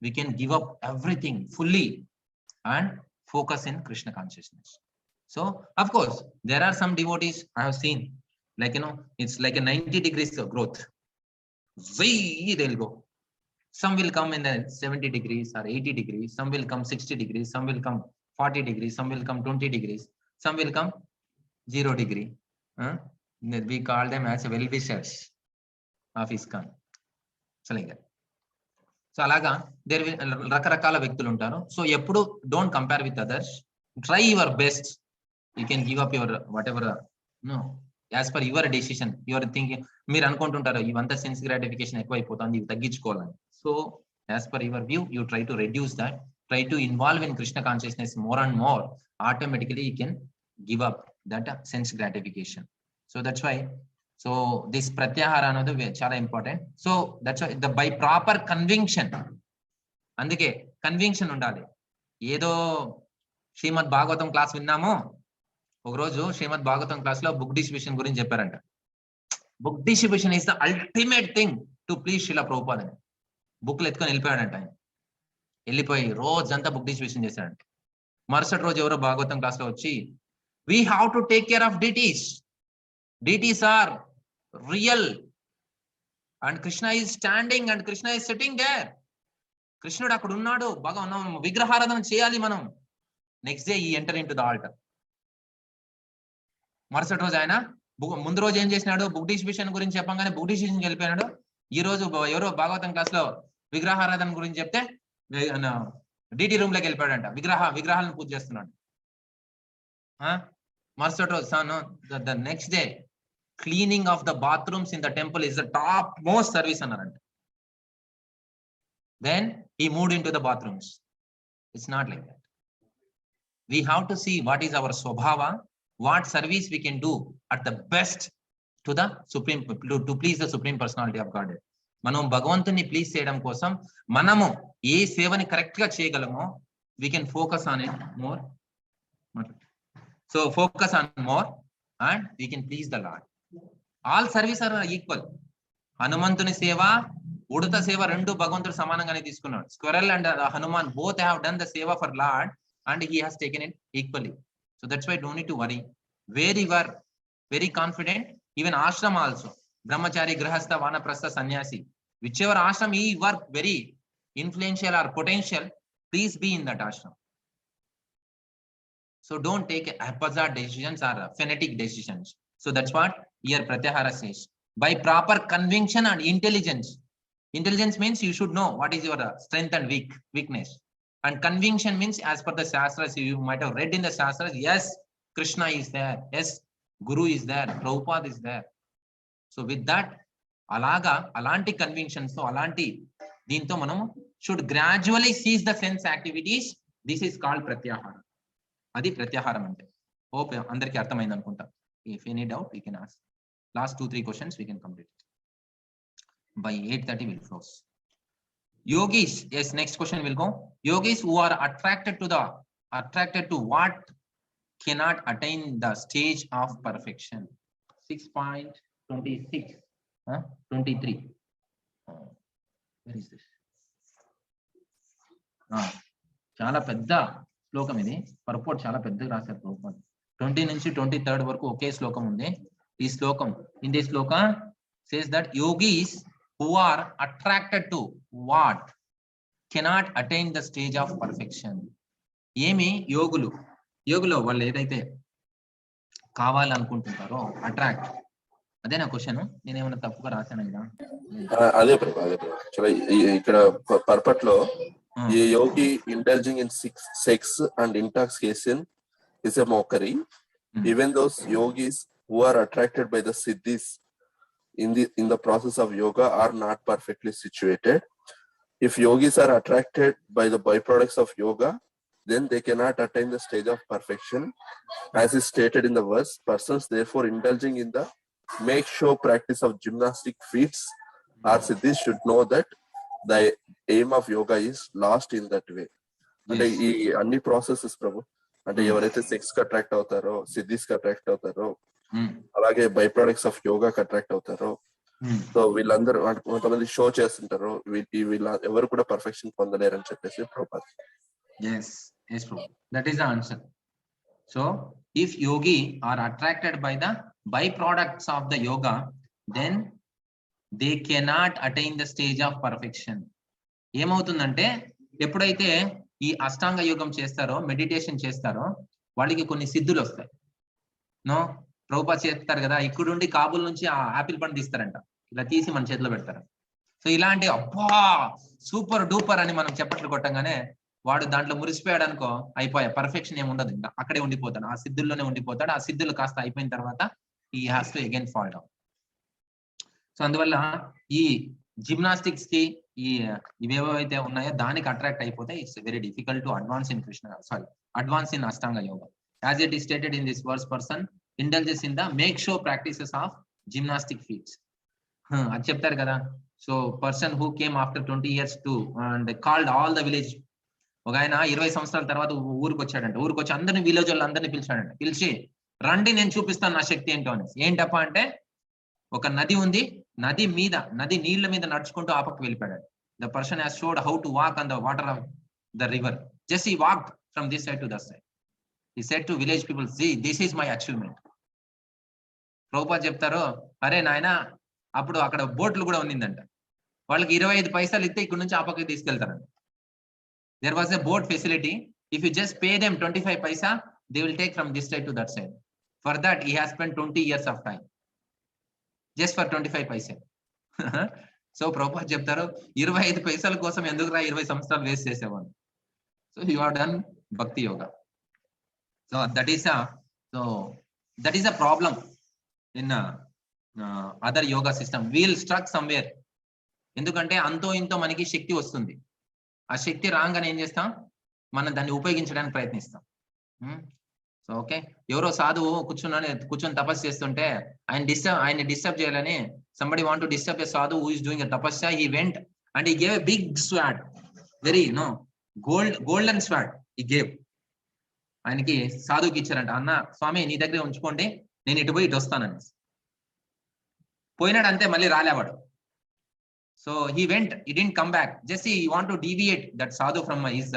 we can give up everything fully and focus in Krishna consciousness. So of course there are some devotees I have seen, like it's like a 90 degrees of growth. They'll go, some will come in the 70 degrees or 80 degrees, some will come 60 degrees, some will come 40 degrees, some will come 20 degrees, some will come 0 degree. We call them as well-wishers of ISKCON. So like that. So అలాగా రకరకాల వ్యక్తులు ఉంటారు. So ఎప్పుడు don't compare with others, try your best. You can give up your whatever as per your decision. Your thinking, మీరు అనుకుంటుంటారు ఇవంతా sense gratification ఎక్కువైపోతుంది, ఇవి తగ్గించుకోవాలని. So as per your view you try to reduce that, try to involve in Krishna consciousness more and more, automatically he can give up that sense gratification. So that's why, so this pratyahara another chala important. So that's why the by proper conviction, అందుకే conviction ఉండాలి. ఏదో శ్రీమద్ Bhagavatam class విన్నాము, ఒకరోజు శ్రీమద్ Bhagavatam class లో book distribution గురించి చెప్పారంట. Book distribution is the ultimate thing to please Srila Prabhupada అని బుక్లు ఎత్తుకొని వెళ్ళిపోయాడంట. ఆయన వెళ్ళిపోయి రోజంతా బుక్ డిస్ట్రిబ్యూషన్ చేశాడంట. మరుసటి రోజు ఎవరో భాగవతం క్లాస్ లో వచ్చి, we have to take care of deities, deities are real and Krishna is standing and Krishna is sitting there. కృష్ణుడు అక్కడ ఉన్నాడు, బాగా విగ్రహారాధన చేయాలి మనం. Next day he enter in to the altar. మరుసటి రోజు ఆయన ముందు రోజు ఏం చేసినాడు, బుక్ డిస్ట్రిబ్యూషన్ గురించి చెప్పగానే బుక్ డిస్ట్రిబ్యూషన్కి వెళ్ళిపోయినాడు. ఈ రోజు ఎవరో భాగవతం క్లాస్ లో విగ్రహారాధన గురించి చెప్తే డిటి రూమ్ లోకి వెళ్ళిపోయాడంట, విగ్రహాలను పూజ చేస్తున్నాడు. మరుసటి రోజు the next day cleaning of the bathrooms in the temple is the top most service అన్నారంట. Then he moved into the bathrooms. It's not like that. We have to see what is our swabhava, what service we can do at the best to the supreme, to please the supreme personality of Godhead. మనం భగవంతుని please చేయడం కోసం మనము ఏ సేవని correct గా చేయగలమో, we can focus on it more. So focus on more and we can please the Lord. All service are equal. హనుమంతుని సేవ, ఉడత సేవ రెండు భగవంతుడు సమానంగానే తీసుకున్నాడు. Squirrel and Hanuman both have done the seva for Lord and he has taken it equally. So that's why don't need to worry. Where you are very confident, even ashram also, brahmachari, grahastha, vanaprastha, sannyasi, whichever ashram you are very influential or potential, please be in that ashram. So don't take haphazard decisions or fanatic decisions. So that's what here Pratyahara says. By proper conviction and intelligence. Intelligence means you should know what is your strength and weakness. And conviction means, as per the Shastras, you might have read in the Shastras, yes, Krishna is there. Yes, Guru is there. Prabhupada is there. So with that, alanti convictions, so alanti, deento manamu should gradually cease the sense activities. This is called Pratyahara. Adi Pratyaharam ante. Hope andarki arthamaindi anukunta. If any doubt, we can ask. Last 2-3 questions we can complete it. By 8:30 we'll close. Yogis, yes, next question will go. Yogis who are attracted to what cannot attain the stage of perfection. 6.26, 23. Where is this? చాలా పెద్ద శ్లోకం ఇది. పర్పోర్ట్ చాలా పెద్దగా రాశారు ప్రభుపాద. 20 నుంచి 23 వరకు ఒకే శ్లోకం ఉంది. ఈ శ్లోకం, in this sloka says that yogis who are attracted to what cannot attain the stage of perfection. ఏమి యోగులు వాళ్ళు ఏదైతే కావాలనుకుంటుంటారో అట్రాక్ట్, అదేనా క్వశ్చన్? నేనేమన్నా తప్పుగా రాశాను కదా? అదే ఇక్కడ పర్పట్ లో ఈ యోగి indulging in sex and intoxication is a mockery. Even those yogis who are attracted by the siddhis in the process of yoga are not perfectly situated. If yogis are attracted by the byproducts of yoga, then they cannot attain the stage of perfection. As is stated in the verse, persons therefore indulging in the make show practice of gymnastic feats or siddhis should know that the aim of yoga is lost in that way. అంటే ఈ అన్ని processes ప్రభు, అంటే ఎవరైతే sex కి attract అవుతారో, సిద్ధిస్ కి attract అవుతారో, అలాగే బై ప్రొడక్ట్స్ ఆఫ్ యోగా కి అట్రాక్ట్ అవుతారో, సో వీళ్ళందరూ కొంతమంది షో చేస్తుంటారు, వీళ్ళ ఎవరు కూడా పర్ఫెక్షన్ పొందలేరు అని చెప్పేసి Prabhupada. Yes, Prabhu. That is the answer. So if yogi are attracted by the byproducts of the yoga, then they cannot attain the stage of perfection. ఏమవుతుందంటే ఎప్పుడైతే ఈ అష్టాంగ యోగం చేస్తారో, మెడిటేషన్ చేస్తారో, వాళ్ళకి కొన్ని సిద్ధులు వస్తాయి. ప్రభుపాద చేస్తారు కదా, ఇక్కడుండి కాబూల్ నుంచి ఆ ఆపిల్ పండు తీస్తారంట, ఇలా తీసి మన చేతిలో పెడతారు. సో ఇలాంటి అబ్బా సూపర్ డూపర్ అని మనం చెప్పట్లు కొట్టంగానే వాడు దాంట్లో మురిసిపోయాడు అనుకో, అయిపోయా, పర్ఫెక్షన్ ఏమి ఉండదు, ఇంకా అక్కడే ఉండిపోతాడు, ఆ సిద్ధుల్లోనే ఉండిపోతాడు. ఆ సిద్ధులు కాస్త అయిపోయిన తర్వాత ఈ has to again fall down. So అందువల్ల ఈ జిమ్నాస్టిక్స్ కి ఇవేవో అయితే ఉన్నాయో దానికి అట్రాక్ట్ అయిపోతే it's very difficult to advance in advance in Ashtanga yoga. As it is stated in this verse, person indulges in the make show practices of gymnastic feats. అది చెప్తారు కదా. So person who came after 20 years to and called all the village. ఒక ఆయన 20 సంవత్సరాల తర్వాత ఊరికి వచ్చాడంట. ఊరికి వచ్చి అందరిని విలేజ్ వాళ్ళందరినీ పిలిచాడంట. పిలిచి రండి నేను చూపిస్తాను నా శక్తి ఏంటో అని. ఏంటప్ప అంటే ఒక నది ఉంది, నది నీళ్ల మీద నడుచుకుంటూ ఆ పక్కకు వెళ్ళిపోయాడు. The person has showed how to walk on the water of the river. Just he walked from this side to that side. He said to village people, see this is my achievement. Prabhupada చెప్తారు, అరే నాయన అప్పుడు అక్కడ బోట్లు కూడా ఉన్నిందంట. వాళ్ళకి 25 పైసలు ఇస్తే ఇక్కడ నుంచి ఆ పక్కకి తీసుకెళ్తారంట. There was a boat facility. If you just pay them 25 paisa, they will take from this side to that side. For that, he has spent 20 years of time. Just for 25 paisa. So, Prabhupada చెప్తారు 25 పైసల కోసం ఎందుకు రా 20 సంవత్సరాలు waste చేసేవాడు. So, you have done bhakti yoga. So, that is a problem in other yoga system. We will stuck somewhere. ఎందుకంటే అంతో ఇంతో మనకి శక్తి వస్తుంది. ఆ శక్తి రాగానే ఏం చేస్తాం, మనం దాన్ని ఉపయోగించడానికి ప్రయత్నిస్తాం. సో ఓకే, ఎవరో సాధువు కూర్చొని తపస్సు చేస్తుంటే ఆయన డిస్టర్బ్ చేయాలని somebody want to disturb a sadhu who is doing a tapasya. He went and he gave a big sword, very golden sword he gave. ఆయనకి సాధువుకి ఇచ్చారంట. అన్న స్వామి నీ దగ్గర ఉంచుకోండి, నేను ఇటు పోయి ఇటు వస్తానని. పోయినాడు అంతే, మళ్ళీ రాలేవాడు. So he went, he didn't come back. Just he want to deviate that sadhu from his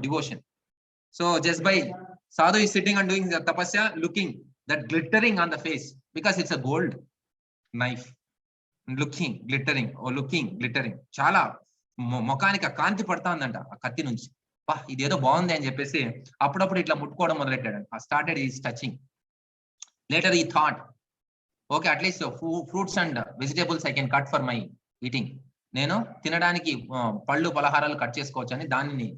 devotion. So just by sadhu is sitting and doing the tapasya, looking that glittering on the face because it's a gold knife. Looking glittering. చాలా ముఖానికి కాంతి పడతా ఉందంట ఆ కత్తి నుంచి. ఇదేదో బాగుంది అని చెప్పేసి అప్పుడప్పుడు ఇట్లా ముట్టుకోవడం మొదలెట్టాడు. Started is touching. లేటర్ ఈ thought, okay at least fruits and vegetables I can cut for my eating. నేను తినడానికి పళ్ళు పలహారాలు కట్ చేసుకోవచ్చు అని దానిని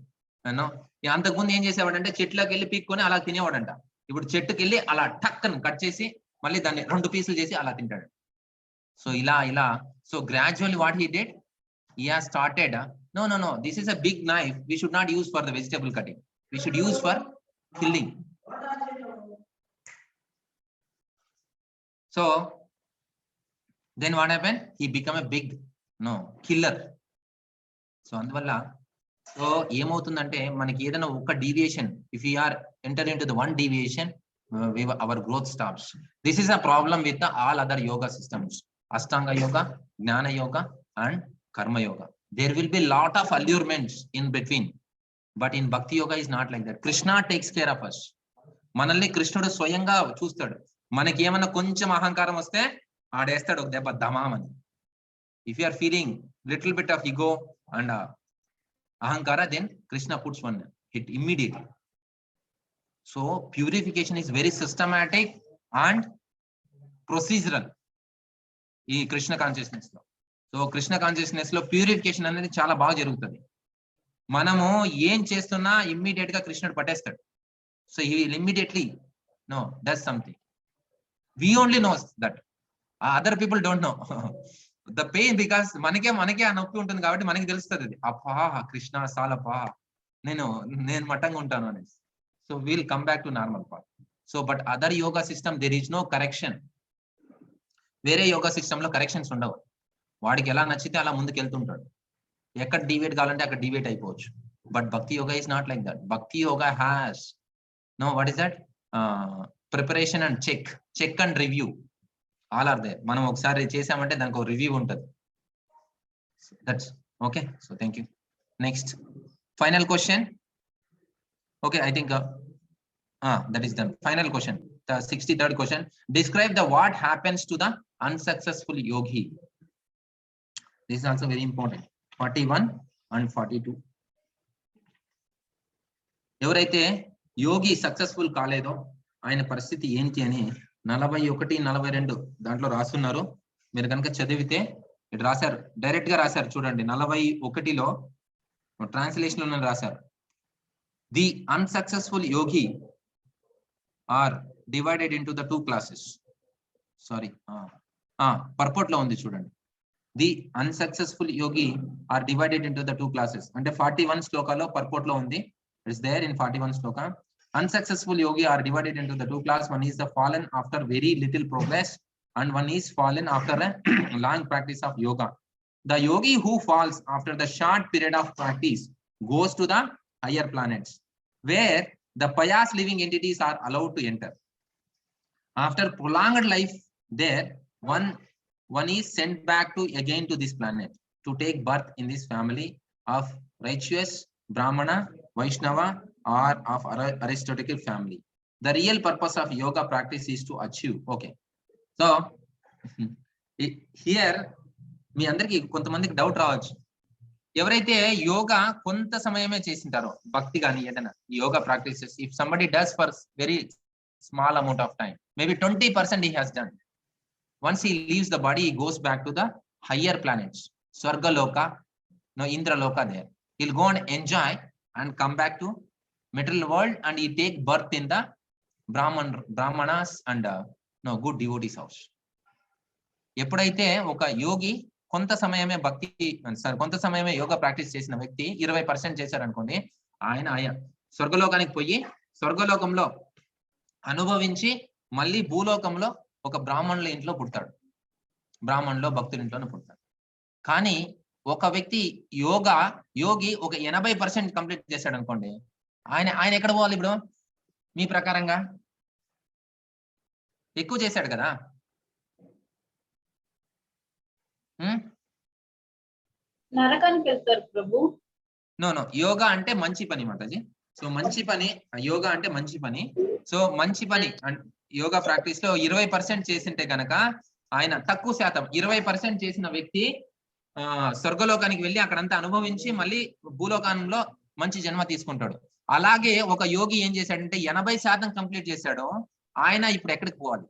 అంతకుముందు ఏం చేసేవాడంటే చెట్లోకి వెళ్ళి పీక్కొని అలా తినేవాడంట. ఇప్పుడు చెట్టుకి వెళ్ళి అలా టక్కని కట్ చేసి మళ్ళీ దాన్ని 2 పీసులు చేసి అలా తింటాడు. సో ఇలా so gradually what he did, he has started no this is a big knife, we should not use for the vegetable cutting, we should use for killing. So then what happened, he became a big killer. So అందువల్ల so ఏమవుతుందంటే మనకి ఏదైనా ఒక deviation, if you are enter in to the one deviation, our growth stops. This is a problem with all other yoga systems, Ashtanga yoga, jnana yoga and karma yoga. There will be lot of allurements in between, but in bhakti yoga is not like that. Krishna takes care of us. మనల్ని కృష్ణుడు స్వయంగా చూస్తాడు. మనకి ఏమన్నా కొంచెం అహంకారం వస్తే ఆడేస్తాడు ఒక దెబ్బ దమామని. If you are feeling little bit of ego and ahankara, then Krishna puts one hit immediately. So purification is very systematic and procedural ఈ కృష్ణ కాన్షియస్నెస్ లో. సో కృష్ణ కాన్షియస్నెస్ లో ప్యూరిఫికేషన్ అనేది చాలా బాగా జరుగుతుంది. మనము ఏం చేస్తున్నా ఇమ్మీడియట్ గా కృష్ణుడు పట్టేస్తాడు. So he will immediately does something. We only knows that, other people don't know the pain, because మనకే ఆ నొప్పి ఉంటుంది కాబట్టి మనకి తెలుస్తుంది అది. అప్పా కృష్ణ సాలపా నేను మట్టంగా ఉంటాను అనేసి. So we'll come back to normal part. So but other yoga system there is no correction. వేరే యోగా సిస్టమ్ లో కరెక్షన్స్ ఉండవు. వాడికి ఎలా నచ్చితే అలా ముందుకు వెళ్తుంటాడు. ఎక్కడ డివేట్ కావాలంటే అక్కడ డివేట్ అయిపోవచ్చు. But bhakti yoga is not like that. Bhakti yoga has what is that, preparation and check and review, all are there. మనం ఒకసారి చేసామంటే దానికి ఒక రివ్యూ ఉంటుంది. That's okay. So thank you. Next final question. Okay, I think that is done. Final question, the 63rd question. Describe the what happens to the unsuccessful yogi. This is also very important. 41 and 42. ఎవరైతే యోగి successful కాలేదో ఆయన పరిస్థితి ఏంటి అని 41, 42 దాంట్లో రాస్తున్నారు. మీరు కనుక చదివితే ఇటు రాశారు, డైరెక్ట్ గా రాశారు చూడండి. 41లో ట్రాన్స్లేషన్ లో రాశారు, the unsuccessful Yogi are divided into the two classes. Sorry, purport లో ఉంది చూడండి. The unsuccessful yogi are divided into the two classes. And 41 sloka lo purport lo undi. It's there in 41 sloka. Unsuccessful yogi are divided into the two classes. One is the fallen after very little progress, and one is fallen after a long practice of yoga. The yogi who falls after the short period of practice goes to the higher planets, where the pious living entities are allowed to enter. After prolonged life there, one is sent back to again to this planet to take birth in this family of righteous Brahmana, Vaishnava, or of aristocratic family. The real purpose of yoga practice is to achieve. Okay. So here మీ అందరికి కొంతమందికి doubt రావచ్చు. ఎవరైతే యోగా కొంత సమయమే చేసింటారో భక్తి కానీ ఏదైనా yoga practices, if somebody does for very small amount of time, maybe 20% he has done. Once he leaves the body, he goes back to the higher planets, Swargaloka, no Indraloka there. He'll go and enjoy and come back to material world, and he take birth in the Brahmanas and no good devotees house. ఎప్పుడైతే ఒక యోగి కొంత సమయమే భక్తి కొంత సమయమే yoga practice చేసిన వ్యక్తి 20% చేశారు అనుకోండి, ఆయన స్వర్గలోకానికి పోయి స్వర్గలోకంలో అనుభవించి మళ్ళీ భూలోకంలో ఒక బ్రాహ్మణుల ఇంట్లో పుడతాడు, బ్రాహ్మణులో భక్తుల ఇంట్లోనే పుడతాడు. కానీ ఒక వ్యక్తి యోగి ఒక 80% కంప్లీట్ చేశాడు అనుకోండి, ఆయన ఎక్కడ పోవాలి ఇప్పుడు మీ ప్రకారంగా? ఎక్కువ చేశాడు కదా. నరకానికి వెళ్తారు ప్రభు. నో యోగా అంటే మంచి పని మాతాజీ. సో మంచి పని, యోగా అంటే మంచి పని. సో మంచి పని యోగా ప్రాక్టీస్ లో 20% చేసింటే గనక ఆయన తక్కువ శాతం 20% చేసిన వ్యక్తి స్వర్గలోకానికి వెళ్ళి అక్కడంతా అనుభవించి మళ్ళీ భూలోకంలో మంచి జన్మ తీసుకుంటాడు. అలాగే ఒక యోగి ఏం చేశాడంటే 80% కంప్లీట్ చేశాడు, ఆయన ఇప్పుడు ఎక్కడికి పోవాలి?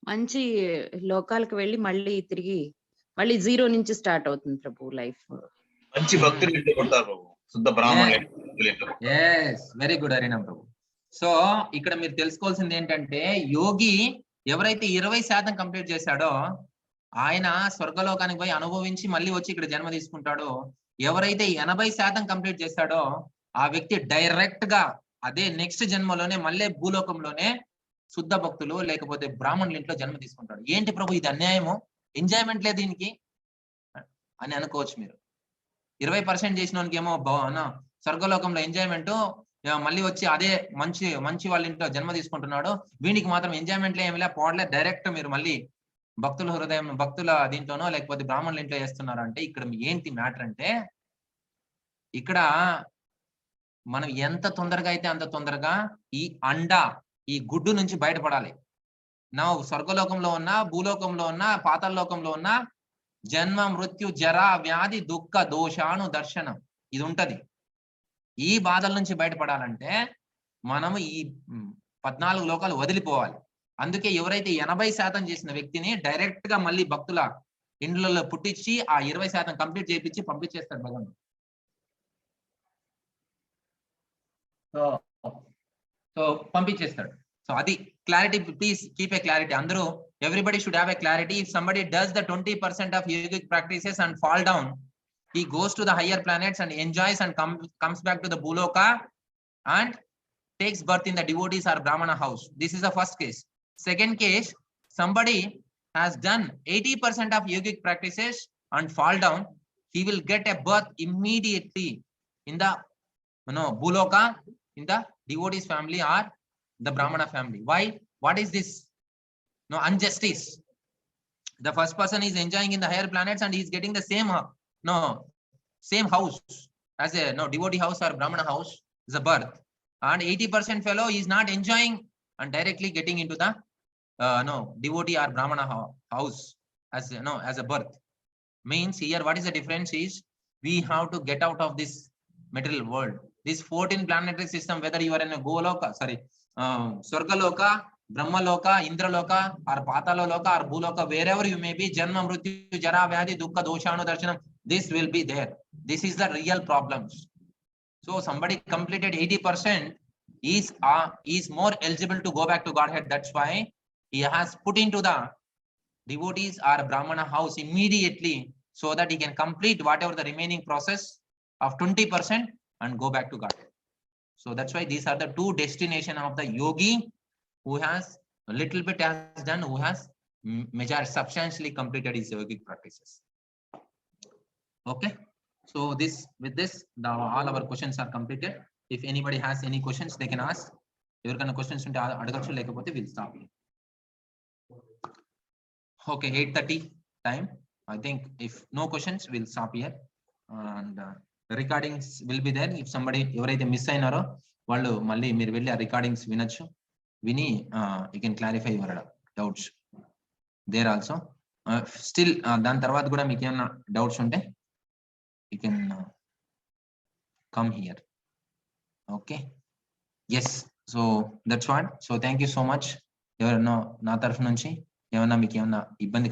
మంచి లోకాలకు వెళ్ళి మళ్ళీ తిరిగి మళ్ళీ 0 నుంచి స్టార్ట్ అవుతుంది ప్రభు లైఫ్. మంచి భక్తులు ఇంట్లో కొడతారు ప్రభు, శుద్ధ బ్రాహ్మణులు. yes వెరీ గుడ్ హరినామ్ ప్రభు. సో ఇక్కడ మీరు తెలుసుకోవాల్సింది ఏంటంటే, యోగి ఎవరైతే 20% కంప్లీట్ చేశాడో ఆయన స్వర్గలోకానికి పోయి అనుభవించి మళ్ళీ వచ్చి ఇక్కడ జన్మ తీసుకుంటాడో, ఎవరైతే 80% కంప్లీట్ చేశాడో ఆ వ్యక్తి డైరెక్ట్ గా అదే నెక్స్ట్ జన్మలోనే మళ్ళీ భూలోకంలోనే శుద్ధ భక్తులు లేకపోతే బ్రాహ్మణుల ఇంట్లో జన్మ తీసుకుంటాడు. ఏంటి ప్రభు ఇది అన్యాయము, ఎంజాయ్మెంట్ లేదు దీనికి అని అనుకోవచ్చు మీరు. 20% చేసిన వానికి ఏమో స్వర్గలోకంలో ఎంజాయ్మెంట్, మళ్ళీ వచ్చి అదే మంచి వాళ్ళ ఇంట్లో జన్మ తీసుకుంటున్నాడు, వీనికి మాత్రం ఎంజాయ్మెంట్ ఏమిలే పోవట్లే, డైరెక్ట్ మీరు మళ్ళీ భక్తుల హృదయం భక్తుల దీంట్లోనో లేకపోతే బ్రాహ్మణుల ఇంట్లో చేస్తున్నారు. అంటే ఇక్కడ ఏంటి మ్యాటర్ అంటే, ఇక్కడ మనం ఎంత తొందరగా అయితే అంత తొందరగా ఈ గుడ్డు నుంచి బయటపడాలి. నా స్వర్గలోకంలో ఉన్న, భూలోకంలో ఉన్న, పాతాళలోకంలో ఉన్న జన్మ మృత్యు జరా వ్యాధి దుఃఖ దోషాను దర్శనం ఇది ఉంటది. ఈ బాధల నుంచి బయటపడాలంటే మనము ఈ 14 లోకాలు వదిలిపోవాలి. అందుకే ఎవరైతే 80% చేసిన వ్యక్తిని డైరెక్ట్ గా మళ్ళీ భక్తుల ఇండ్లలో పుట్టించి ఆ 20% కంప్లీట్ చేయించి పంపించేస్తాడు భగవంతుడు. సో పంపించేస్తాడు. సో అది clarity, please keep a clarity. అందరూ everybody should have a clarity. If somebody does the 20% of yogic practices and fall down, he goes to the higher planets and enjoys and comes back to the Bhuloka and takes birth in the devotees or Brahmana house. This is the first case. Second case, somebody has done 80% of yogic practices and fall down, he will get a birth immediately in the Bhuloka, in the devotees family or the Brahmana family. Why? What is this? No injustice. The first person is enjoying in the higher planets and he is getting the same house as a devotee house or Brahmana house is a birth, and 80% fellow is not enjoying and directly getting into the devotee or Brahmana house as a birth. Means here what is the difference is we have to get out of this material world. This 14 planetary system, whether you are in a Goloka, Swargaloka, Brahmaloka, Indraloka, or Patalaloka, or Bhuloka, wherever you may be, Janma, Mrityu, Jara, Vyadhi, Dukkha, Doshanu, Darshanam, this will be there. This is the real problems. So somebody completed 80% is more eligible to go back to Godhead. That's why he has put into the devotees or Brahmana house immediately so that he can complete whatever the remaining process of 20% and go back to God. So that's why these are the two destination of the yogi who has a little bit has done, who has substantially completed his yogic practices. Okay. So with this, all our questions are completed. If anybody has any questions, they can ask. Everyone questions unte adagachu lekapothe we'll stop here. Okay, 8:30 time. I think if no questions, we'll stop here. And the recordings will be there. If somebody ఎవరైతే miss అయినారో వాళ్ళు మళ్ళీ మీరు వెళ్ళి ఆ recordings వినొచ్చు. విని you can clarify your doubts there also. Still దాని తర్వాత కూడా మీకు ఏమైనా డౌట్స్ ఉంటే you can come here. Okay. Yes. So that's what. So thank you so much. ఎవరన్నా నా తరఫు నుంచి ఏమన్నా మీకు ఏమన్నా ఇబ్బంది